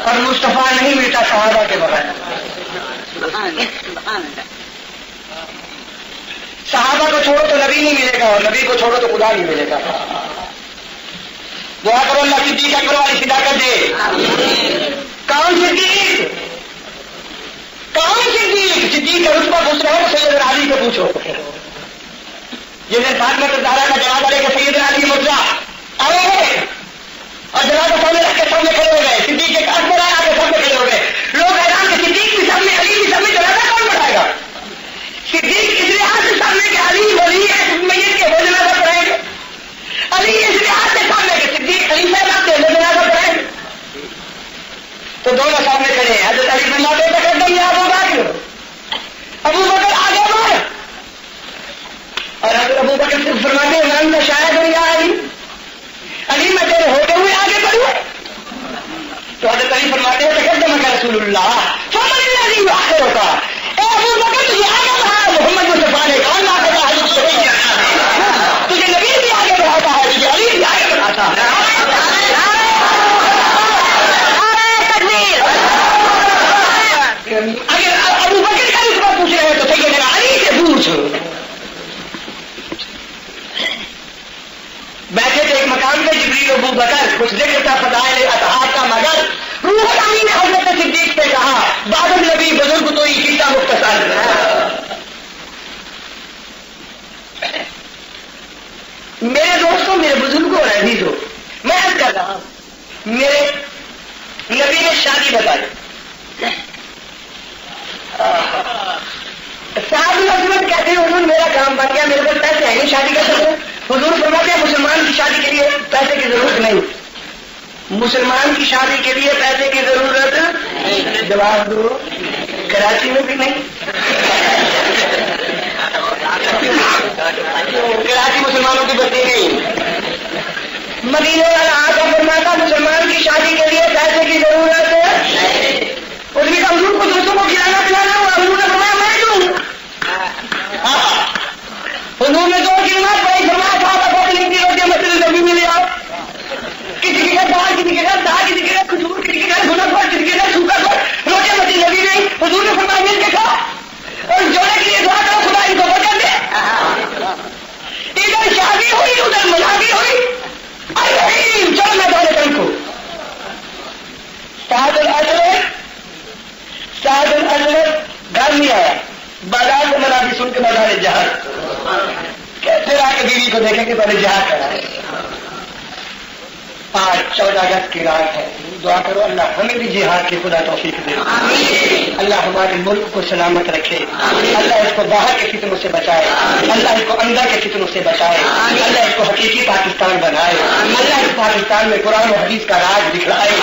Speaker 1: اور مصطفیٰ نہیں ملتا صحابہ کے بغیر. صحابہ کو چھوڑو تو نبی نہیں ملے گا، اور نبی کو چھوڑو تو خدا نہیں ملے گا. دعا کرو اللہ صدیق اکبر والی صداقت دے. کون صدیق؟ صدیق کا رتبہ پوچھ رہے ہو سیدنا علی کو پوچھو. یہ فاطمہ الزہرا کا جنازہ لے کے سیدنا علی مرزا آئے اور جنازہ سامنے رکھ کے سامنے کھڑے ہو گئے. صدیق کے اکبر آیا کے سامنے کھڑے ہو گئے. لوگ حیران کہ صدیق کے سامنے علی کے سامنے جنازہ کون پڑھائے گا؟ صدیق اس لحاظ سے سامنے کہ علی ولی ہے میت کے وہ جنازہ پڑھائیں گے. علی اس لحاظ سے سامنے کہ صدیق خلیفہ لاتے ہیں جنازہ پڑھائیں گے. تو دونوں سامنے کھڑے ہیں. حضرت علی فرماتے ہیں تقدم یا ابو بکر، ابو بکر آگے بڑھ. اور حضرت ابو بکر سے فرماتے ہیں میں شاید ہوں یا علی، علی میں تیرے ہوتے ہوئے آگے بڑھوں. تو حضرت علی فرماتے ہیں تقدم کا رسول اللہ فمن الذی یؤخرک. اے ابو بکر تجھے آگے بڑھا محمد مصطفیٰ نے کون آگے بڑھا؟ تجھے نبی بھی آگے بڑھاتا ہے، تجھے علی بھی آگے بڑھاتا ہے. اگر ابو بکر کا رتبہ پوچھ رہے ہیں تو سیدنا علی سے پوچھ. بیٹھے تھے ایک مقام پہ جبریل ابو بکر، کچھ ذکر تھا فضائل اطہار کا، مگر روح الامین نے حضرت صدیق سے کہا بعد النبی بزرگ تو یہ قصہ مختصر. میرے دوستوں، میرے بزرگوں اور عزیزوں، میں عرض کر رہا ہوں میرے نبی نے شادی بتائی. صاحب الحضرت کہتے ہیں حضور میرا کام بن گیا، میرے پاس پیسے ہیں نہیں شادی کر سکتے. حضور فرماتے ہیں مسلمان کی شادی کے لیے پیسے کی ضرورت نہیں. مسلمان کی شادی کے لیے پیسے کی ضرورت جواب دو. کراچی میں بھی نہیں، کراچی مسلمانوں کی بستی نہیں. مدینے والا آقا فرماتا مسلمان کی شادی کے لیے پیسے کی ضرورت ہے. اس نے کہا حضور کو دوستوں کو کھلانا پلانا ہوا، حضور نے فرمایا میں دوں. حضور نے دو کلمات پڑھی، فرمایا صاحب اپنی کی روٹیاں مسجد نبی میں لے آؤ. کسی کے گھر دال، کسی کے گھر دال، کسی کے گھر کھجور، کسی کے گھر گھنٹ پر، کسی کے گھر سوکھا پر، روٹیاں مسجد نبی نہیں. حضور نے فرمایا مل کے کھاؤ اور جوڑے کے لیے دعا کرو خدا ان کو برکت دے. ادھر شادی ہوئی ادھر مذاقی ہوئی. ارے چلو میں دولے کن کو سعد الازور گھر نہیں آیا، بازار سے منافی سن کے بازار جہاد کیسے آ کے بیوی کو دیکھیں کہ پہلے جہاد کرا ہے. آج 14 اگست کی رات ہے. دعا کرو اللہ ہمیں بھی جہاد کی خدا توفیق دے. اللہ ہمارے ملک کو سلامت رکھے. اللہ اس کو باہر کے فتنوں سے بچائے. اللہ اس کو اندر کے فتنوں سے بچائے. اللہ اس کو حقیقی پاکستان بنائے. اللہ اس پاکستان میں قرآن و حدیث کا راج دکھلائے.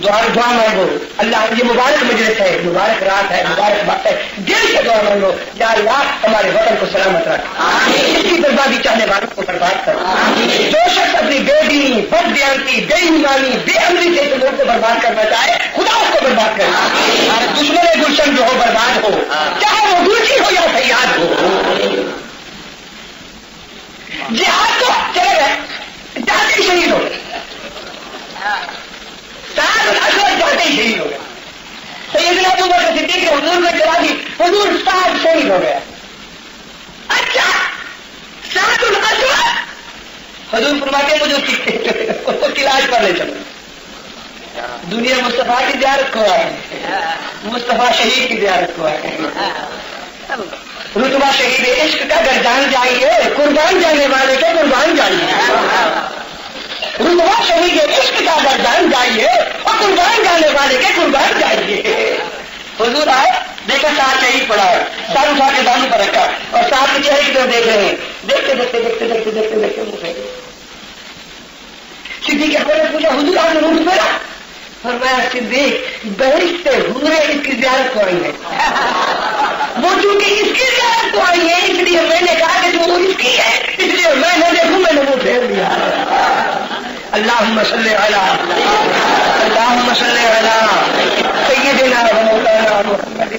Speaker 1: دعا مانگو. اللہ یہ مبارک مجلس ہے، مبارک رات ہے، مبارک بات ہے. دل سے دعا مانگو یا اللہ ہمارے وطن کو سلامت رکھ، اس کی بربادی چاہنے والوں کو برباد کر. جو شخص اپنی بے دینی، بد دیانتی، بے ایمانی، بے عملی سے لوگوں کو برباد کرنا چاہے خدا اس کو برباد کرے. دشمن گلشن جو ہو برباد ہو، چاہے وہ گلشی ہو یا فیاض ہو. جہاد تو چلے گئے، جاتے ہی شہید ہو گئے. جاتے ہی شہید ہو گیا. سیدنا ابو بکر صدیق نے حضور کو جلا دی، حضور سعد شہید ہو گیا. اچھا سعد الاسود حضور فرماتے ہیں مجھے اس کو علاج کرنے چلو. دنیا مصطفیٰ کی زیارت کو آئے، مصطفیٰ شہید کی زیارت کو آئے. رتبہ شہید عشق کا گر جان جائیے، قربان جانے والے کے قربان جائیے. رتبہ شہید عشق کا گر جان جائیے اور قربان جانے والے کے قربان جائیے. حضور آئے، دیکھا ساتھ شہید پڑا ہے، سر اٹھا کے دانوں پر رکھا اور ساتھ کے چہرے کی طرف دیکھ رہے ہیں. دیکھتے دیکھتے دیکھتے دیکھتے دیکھتے دیکھتے صدیق اکبر نے پوچھا حضور آپ نے اونٹ پہنا؟ فرمایا صدیق بہشت حوریں اس کی زیارت کو آئی ہے، وہ چونکہ اس کی زیارت کو آئی ہے اس لیے میں نے کہا کہ جو اس کی ہے اس لیے میں نے دیکھوں میں نے وہ پھیر دیا. اللہم صلی علی اللہم صلی علی سیدنا و مولانا محمد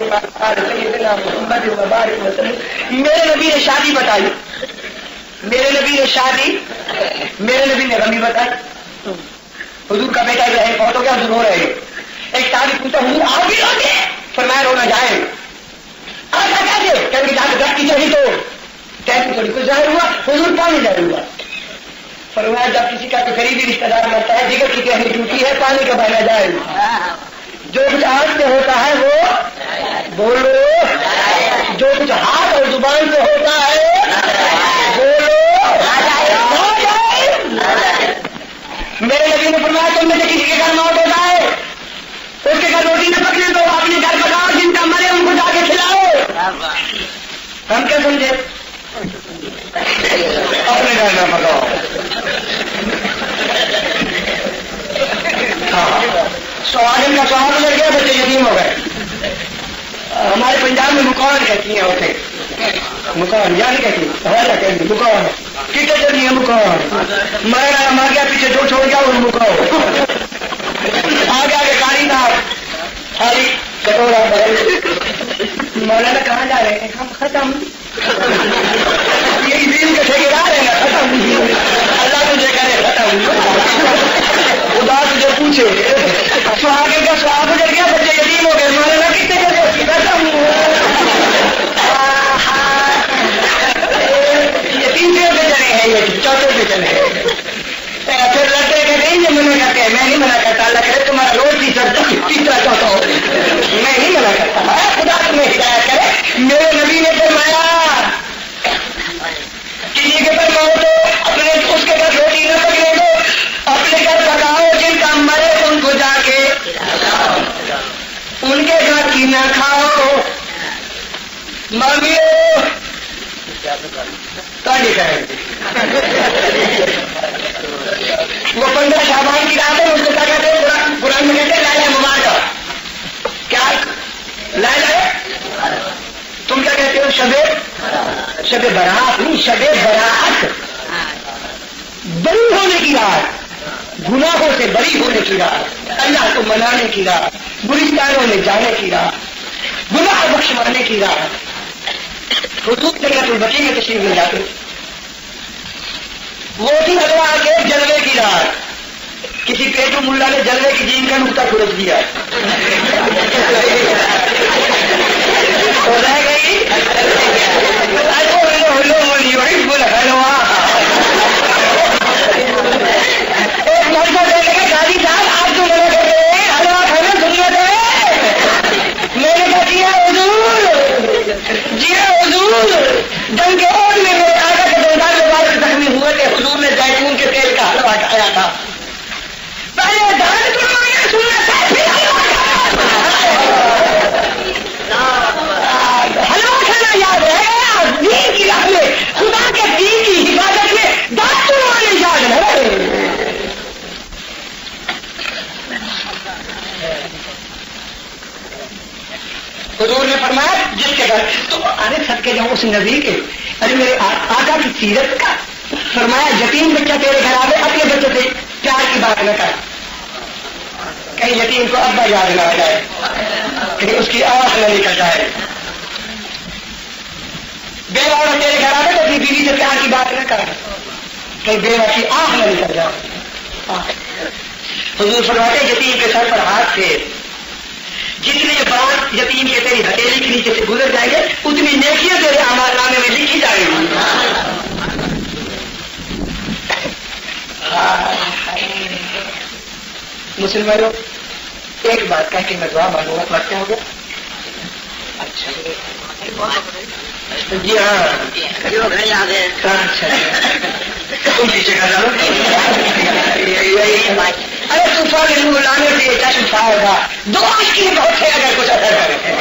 Speaker 1: سیدنا محمد وبارک وسلم. میرے نبی نے شادی بتائی، میرے نبی نے شادی، میرے نبی نے غمی بتائی. حضور کا بیٹا ابراہیم بہت ہو گیا، حضور رو رہے ہیں. ایک تابعی پوچھتا حضور آپ بھی روتے؟ فرمایا رونا جائے. ایسا کیسے؟ کہ جہاں درخت کی چڑھی تو کیسی تھوڑی کچھ ظاہر ہوا، حضور پانی ظاہر ہوا. فرمایا جب کسی کا کوئی قریبی رشتہ دار مرتا ہے جگر کی کہنی ٹوٹی ہے پانی کا بہنا جائے. جو کچھ آنکھ سے ہوتا ہے وہ بولو، جو کچھ ہاتھ اور زبان سے ہوتا ہے بولو. میرے نبی نے فرمایا تم میں سے کسی کے گھر موت ہوتا ہے اس کے گھر روٹی نہ پکنے تو اپنے گھر پکاؤ، جن کا مرے ان کو جا کے کھلاؤ. ہم کیا سمجھے؟ اپنے گھر نہ پکاؤ. سوالن کا سوال گزر گیا، بچے یتیم ہو گئے. ہمارے پنجاب میں مکان کہتی ہیں اسے، مکان یا نہیں کہتی ہمارا کہتی مکان کتنے چلی ہے مکان مر گیا پیچھے جو چھوڑ گیا وہ مکاؤ. آگے آگے کاری نہ خالی کٹورا مولانا کہاں جا رہے ہیں؟ ہم ختم یہی دین کے ٹھیکیدار ہیں نا، ختم. اللہ تجھے کرے ختم، خدا تجھے پوچھے. سہاگے کا سہاگ گزر گیا، بچے یتیم ہو گئے. مولانا کتنے جگہ ختم. یہ تیسرے پہ چلے ہیں، یہ چوتھے پہ چلے ہیں. پھر لڑکے کہتے ہیں یہ منع کرتے ہیں. میں نہیں منع کرتا، اللہ کرے تمہارا روز تیسرا چوتھا ہو. میں نہیں منع کرتا، خدا تمہیں ہدایت کرے. میرے نبی نے فرمایا کسی کے پر موت ہو اپنے اس کے گھر روٹی نہ پکنے دو، اپنے گھر پکاؤ، جن کا مرے ان کو جا کے ان کے گھر کی نہ کھاؤ. مانگیو تاڑی کریں گے. وہ 15 شعبان کی رات ہے، اس کو کیا کہتے ہیں قرآن میں کہتے ہیں لائلہ مبارکہ. کیا لائلہ؟ تم کیا کہتے ہو؟ شب برات نہیں، شب برات، بری ہونے کی رات، گناہوں سے بری ہونے کی رات، اللہ کو منانے کی رات، گلستانوں میں جانے کی رات، گناہ بخشوانے کی رات. حضور جنت البقیع میں تشریف لے جاتے، وہ تھی حلوہ کے جلوے کی رات. کسی پیٹو ملا نے جلوے کی جین کا نقطہ کھڑک دیا ہو رہ گئی. حلوہ ایک مرد دیکھ کے گاڑی صاحب آپ جو منع کر رہے ہیں حلوہ کھانا سنت ہے. میں نے کہا جی ہاں حضور، جی ہاں حضور. جنگ کے اور میں میرے آقا کے دلدار مبارک زخمی ہوئے تھے، حضور نے زیتون کے تیل کا حلوہ کھایا تھا. پہلے دان قربانیاں سنت ہے، پھر حلوہ کھانا یاد رہ گیا. دین کی راہ میں، خدا کے دین کی حفاظت میں دان قربانی یاد رہے. حضور نے فرمایا جس کے گھر تو ارے سب کے جاؤ اس نبی کے، ارے میرے آقا کی سیرت کا. فرمایا یتیم بچہ تیرے گھر آوے اپنے بچے سے پیار کی بات نہ کر، کہیں یتیم کو ابا یاد نہ آ جائے، کہیں اس کی آواز نہ نکل جائے. بیوہ عورت تیرے گھر آوے تو اپنی بیوی سے پیار کی بات نہ کر، کہیں بیوہ کی آنکھ نہ نکل جائے. حضور فرماتے یتیم کے سر پر ہاتھ پھیر، جتنے بات یتیم کے تیری ہتھیلی کے نیچے سے گزر جائیں گے اتنی نیکیاں تیرے اعمال نامے میں لکھی جائیں گی. مسلمانوں ایک بات کہہ کے میں دعا مانگوں گا، پڑھتے ہو گے؟ اچھا جی ہاں تم پیچھے کر ڈالو. ارے طوفان لانے سے جشن پائے گا. دعا اس کی بہت ہے اگر کچھ اثر کرے.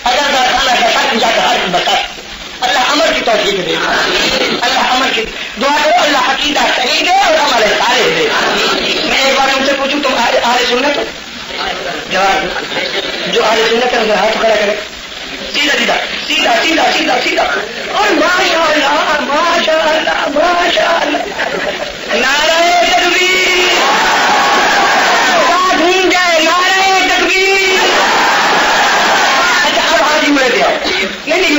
Speaker 1: اگر اللہ کا ساتھ جا کر بتا اللہ عمل کی توفیق دے، اللہ عمل کی دعا کرو اللہ عقیدہ صحیح دے اور عمل صالح دے. میں ایک بار تم سے پوچھوں تم اہل سنت ہو؟ جواب جو اہل سنت ہے ہاتھ کھڑا کرے سیدھا سیدھا سیدھا سیدھا سیدھا سیدھا اور ماشاء اللہ ماشاء اللہ ماشاء اللہ نعرہ تکبیر گھوم جائے نعرہ تکبیر. اچھا اب حاجی ہوئے دیا نہیں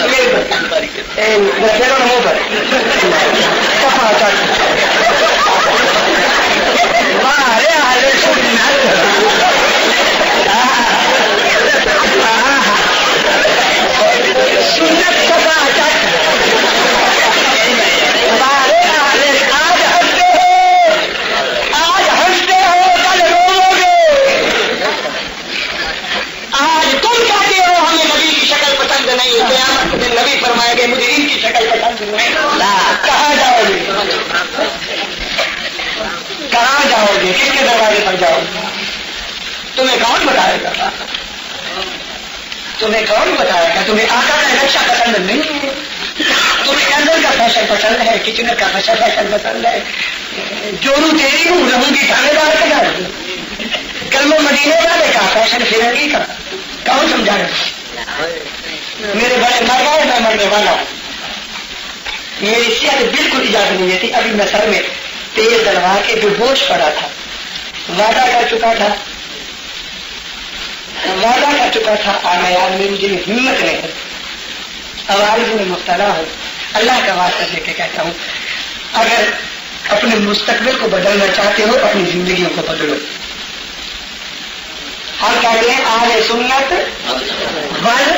Speaker 1: میرے پر منہ پر کپڑا چاٹ مارے آلے سنت سفا چٹ ہمارے آلے آج ہنستے ہو کل رو گے. آج تم کہتے ہو ہمیں نبی کی شکل پسند نہیں ہے قیامت کے دن نبی فرمائے گے مجھے ان کی شکل پسند نہیں. کہاں جاؤ گے کہاں جاؤ گے کس کے دروازے پر جاؤ گے؟ تمہیں کون بتائے گا تمہیں کون بتائے گا؟ تمہیں آقا کا نقشہ پسند نہیں ہے تمہیں کینڈل کا فیشن پسند ہے کچنر کا فیشن پسند ہے جورو تیری ہوں رہوں گی تھانے دار کے گھر کلمہ مدینے والے کا فیشن فرنگی کا کون سمجھا رہا؟ میرے بڑے مر گئے میں مرنے والا ہوں. میری صحت بالکل اجازت نہیں تھی. ابھی میں سر میں تیل ڈلوا کے جو بوجھ پڑا تھا وعدہ کر چکا تھا آنا یار میری مجھے ہمت نہیں ہے عوارض میں مبتلا ہوں. اللہ کا واسطہ دے کے کہتا ہوں اگر اپنے مستقبل کو بدلنا چاہتے ہو اپنی زندگیوں کو بدلو. ہم کہتے ہیں اہل سنت وال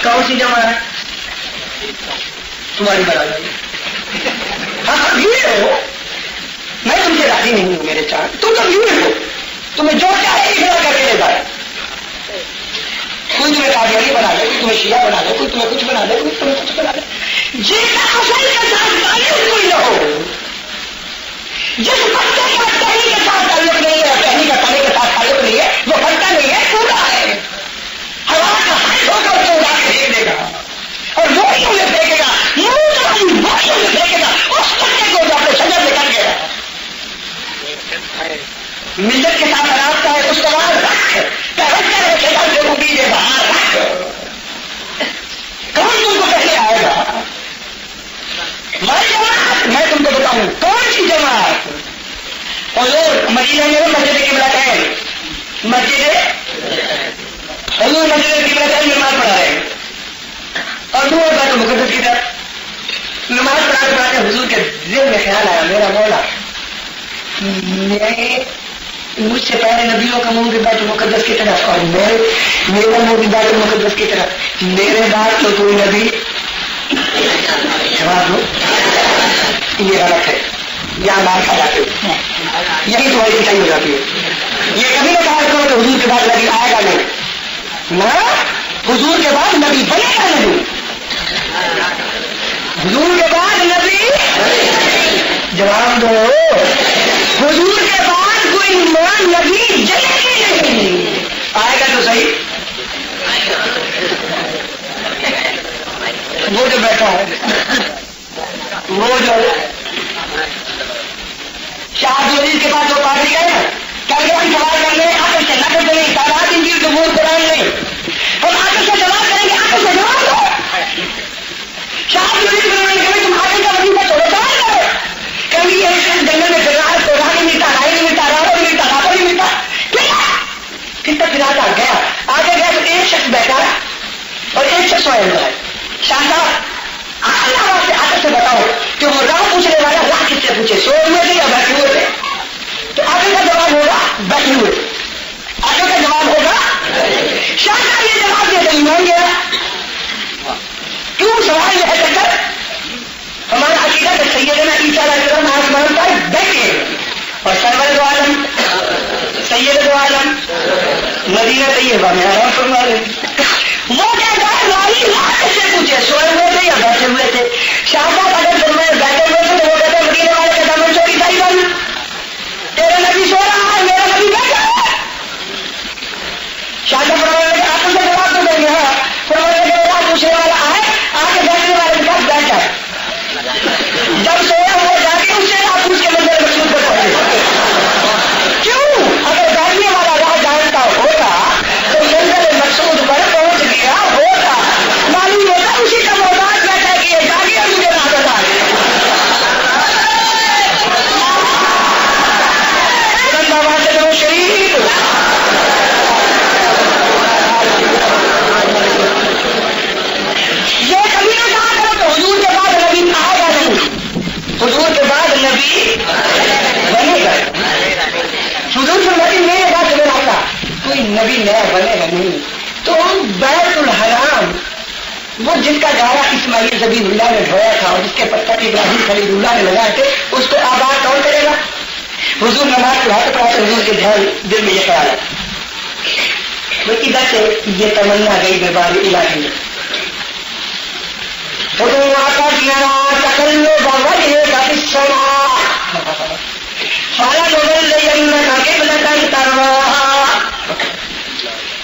Speaker 1: کون سی جماعت تمہاری برابری. ہاں یہ ہو میں تم سے راضی نہیں ہوں میرے چاند تم کمزور ہو تمہیں جو چاہے اجرا کر کے لے جائے. کوئی تمہیں قادیانی بنا دے کوئی تمہیں شیعہ بنا دے کوئی تمہیں کچھ بنا دے کوئی تمہیں کچھ بنا دے. جس کا اصل کے ساتھ تعلق کوئی نہ ہو جس پتے کا ٹہنی کے ساتھ تعلق نہیں ہے ٹہنی کا تنے کے ساتھ تعلق نہیں ہے وہ پتا نہیں ہے کوڑا ہے. ہوا کا ہاتھ ہو کر تو اڑا کے پھینک دے گا اور موڑیوں میں پھینکے گا موڑیوں میں پھینکے گا اس پتے کو جو اپنے شجر میں کر گیا. ملت کے ساتھ رابطہ ہے اس کا بعد رکھ رکھے گا جو بیجے باہر رکھ کون تم کو کہنے آئے گا؟ ہماری جماعت میں تم کو بتاؤں کون سی جماعت. حضور مدینہ میں مسجد قبلتین حضور مسجد قبلتین نماز پڑھا رہے ہیں اور دو بیت المقدس کی طرف نماز پڑھاتے حضور کے ذہن میں خیال آیا میرا مولا مجھ سے پہلے نبیوں کا منہ بھی بیت المقدس کی طرف اور میرا منہ بھی بیت المقدس کی طرف میرے بعد تو کوئی نبی. جواب دو یہ غلط ہے یہاں مار کھا جاتے ہو یہی تمہاری پچھائی ہو جاتی ہے. یہ کبھی نہ کہا کرو کہ حضور کے بعد نبی آئے گا نہیں نہ حضور کے بعد نبی بنے گا نہیں حضور کے بعد نبی. جواب دو حضور کے بعد کوئی مان نبی جلے گی نہیں. آئے گا تو صحیح وہ جو بیٹھا ہے وہ جو شاہ وزیر کے پاس جو پارٹی گئے نا کل کے ہم سوال کر لیں آکر سے نہ کرتے نہیں تعداد انجیل تو مور قرآن نہیں ہم آکر سے سوال کریں گے آکر سے جواب دو. شاہ وزیر کے تم آگے کا وظیفہ چھوڑو سوال کرو کبھی جنگل میں پھر رہا ہے کوڑا نہیں ملتا رائے نہیں ملتا راڑا نہیں ملتا راپا نہیں ملتا کتنا پھر گیا آگے گیا تو ایک شخص بیٹھا اور ایک شخص سویا ہوا ہے. شاہ صاحب اللہ سے آگے سے بتاؤ کہ وہ راہ پوچھنے والا راہ کس سے پوچھے سوئے ہوئے تھے یا بیٹھے ہوئے تھے؟ تو آگے کا جواب ہوگا بیٹھے ہوئے. آگے کا جواب ہوگا شاہ صاحب یہ جواب دے دیں مان گیا کیوں سوال یہ ہے چکر ہمارا عقیدہ کہ سیدنا عیسیٰ علیہ السلام آسمان پر بیٹھے اور سرور دو عالم سید دو عالم مدینہ طیبہ میں آرام فرما رہے وہ کہتا ہے راوی راہ سے پوچھے سوئے ہوئے تھے یا بیٹھے ہوئے تھے. شاہ صاحب اگر فرمائے بیٹھے ہوئے تھے تو وہ کہتے ہیں مدینے والے کا دامن چوری ساری بن تیرا نبی سو رہا ہے میرا نبی بیٹھا ہے. شاہ صاحب فرمانے لگے آپ سے جواب تو دیں گے ہاں فرمانے لگے راہ پوچھنے والا آئے آگے بیٹھنے والے کے پاس بیٹھ جائے نیا بنے گا نہیں. تو بیت الحرام وہ جس کا گارا اسماعیل ذبیح اللہ نے دھویا تھا اور جس کے پتھر ابراہیم خلیل اللہ نے لگائے تھے, اس کو آباد کون کرے گا؟ حضور نماز پڑھاتے پڑھاتے حضور کے دل میں یہ خیال ہے, وہ ادھر سے یہ تمنا گئی دربار الہی میں.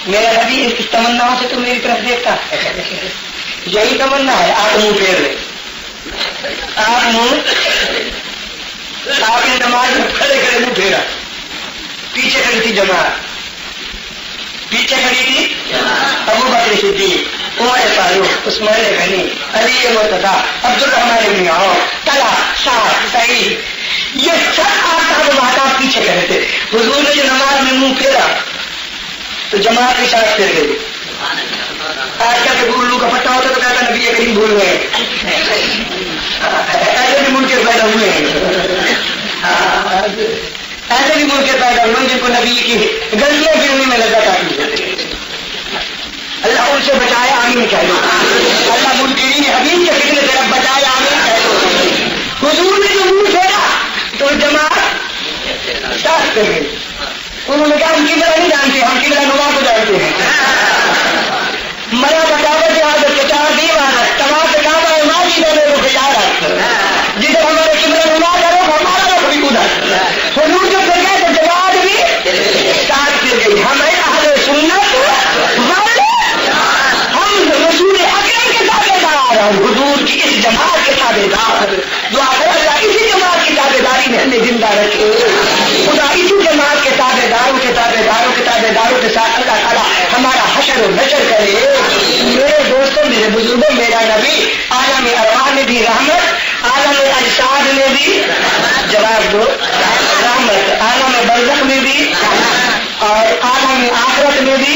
Speaker 1: میرا نبی اس تمنا سے تو میری طرف دیکھتا ہے. یہی تمنا ہے. آپ منہ پھیر لیں, آپ نے نماز میں کھڑے کھڑے منہ پھیرا, پیچھے کھڑی تھی جماعت, پیچھے کھڑی تھی ابو بکر صدیق, عمر فاروق, عثمان غنی, علی مرتضیٰ, عبد الرحمان بن عوف, طلحہ, سعد, سعید, یہ سب آپ پیچھے کھڑے تھے. حضور نے جو نماز میں منہ پھیرا تو جماعت کی ساتھ پھر گئی. آج کل کے گولو کا پٹا ہوتا تو کہتا نبی کریم بھول گئے. ایسے بھی ملک پیدا ہوئے ہیں, ایسے بھی ملک پیدا ہوئے جن کو نبی کی غلطیاں گرنے میں لذت آتی ہے. اللہ ان سے بچائے, آمین کہہ دو. اللہ منکرین حبیب کے فتنے سے رب بچائے, آمین کہہ دو. حضور نے جو منہ پھیرا تو جماعت ساتھ کر گئی. انہوں نے کہا ہم قبلہ نہیں جانتے, ہم قبلہ نما کو جانتے ہیں. مرا بچاوت یاد کے چار دیوار تمام کعبہ ماضی میں رخ یاد جدھر ہمارے قبلہ نما کرو ہمارا رخ بھی ادھر. حضور جو پھر گئے تو جماعت بھی ساتھ پھر گئی. ہمیں اہل سنت ہم رسول اکرم کے تابع دار, حضور کی اس جماعت کے تابع دار. دعا کرو اللہ اسی جماعت کی تابع داری میں ہمیں زندہ رکھے. خدا اسی جماعت کے تابع داروں کے ساتھ اللہ تعالیٰ ہمارا حشر و نشر کرے. میرے دوستوں, میرے بزرگوں, میرا نبی عالم ارواح میں بھی رحمت, عالم اجساد میں بھی جواب دو رحمت, عالم برزخ میں بھی اور عالم آخرت میں بھی.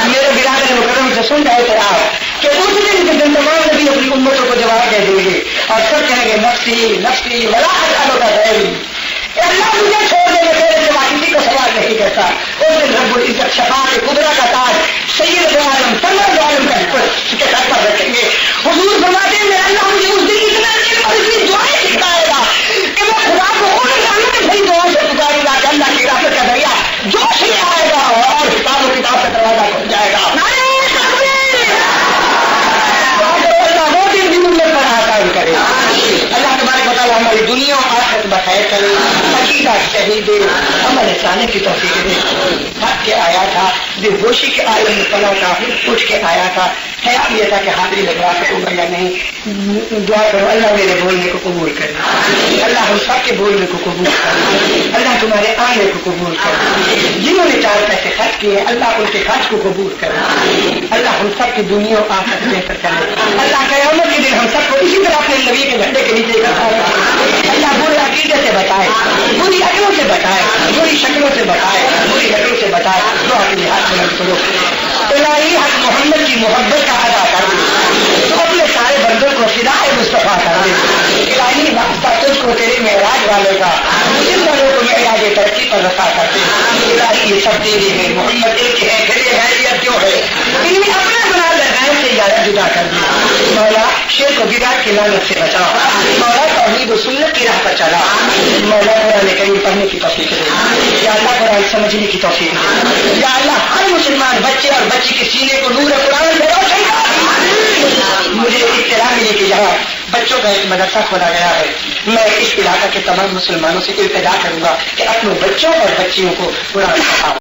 Speaker 1: میرے برادر مکرم سے سن رہے تھے آپ کہ اس دن کے دن تمام نبی اپنی امتوں کو جواب دے دیں گے اور سب کہیں گے نفسی نفسی ولا اسالک غیری. اللہ مجھے چھوڑ دے, تیرے سوا کسی کو سوال نہیں کرتا. اس دن رب العزت شفاعت قدرت کا تاج سید عالم تمام عالم کے سر پر رکھیں گے. حضور فرماتے ہیں اللہ مجھے اس دن اتنا علم اور اتنی دعائیں سکھائے گا کہ میں خدا کو ان رحمت بھری دعاؤں سے پکاروں گا کہ اللہ کی رحمت کا دریا جوش میں آئے گا اور کتاب و کتاب کا دروازہ کھل جائے گا. اللہ وہ دن بھی ان پر آسان کرے. اللہ تبارک و تعالیٰ ہماری دنیا اور آخرت بخیر کرے, عقیدہ صحیح دے, عمل صالح کی توفیق دے. تھک کے آیا تھا, بے ہوشی کے عالم میں پڑا تھا, اٹھ کے آیا تھا, خیال یہ تھا کہ حاضری لگوا سکوں گا یا نہیں. دعا کرو اللہ میرے بولنے کو قبول کرے, اللہ ہم سب کے بولنے کو قبول کرے, اللہ تمہارے آنے کو قبول کرے. جنہوں نے 4 پیسے خرچ کیے اللہ ان کے خرچ کو قبول کرے. اللہ ہم سب کی دنیا اور آخرت بہتر کرے. اللہ قیامت کے دن ہم سب کو اسی طرح اپنے نبی کے جھنڈے کے نیچے اللہ برے عقیدے سے بتائے, بری عقلوں سے بتائے, بری شکلوں سے بتائے, بری شکلوں سے بتائے. دعا کے لیے ہاتھ بلند کرو. الہی حق محمد کی محبت کا ادا کر دے تو اپنے سارے بندوں کو فدائے مصطفیٰ کر دے. الہی واسطہ تجھ کو تیرے معراج والے کا جن والوں کو معراج ترقی پر رکھا کرتے. الہی یہ سب تیری ہے, محمد ایک ہے, پھر یہ ہے یا کیوں ہے, ان میں اپنا بنا لگائے سے زیادہ جدا کر دیا. مولا شرک و بدعت کی لعنت سے بچا, مولا توحید و سنت کی راہ پر چلا. مولا قرآن کریم پڑھنے کی توفیق دے, یا اللہ قرآن سمجھنے کی توفیق دے. یا اللہ ہر مسلمان بچے اور بچی کے سینے کو نور قرآن سے روشن کر. مجھے اطلاع ملی کہ یہاں بچوں کا ایک مدرسہ کھولا گیا ہے. میں اس علاقہ کے تمام مسلمانوں سے التجا کروں گا کہ اپنے بچوں اور بچیوں کو قرآن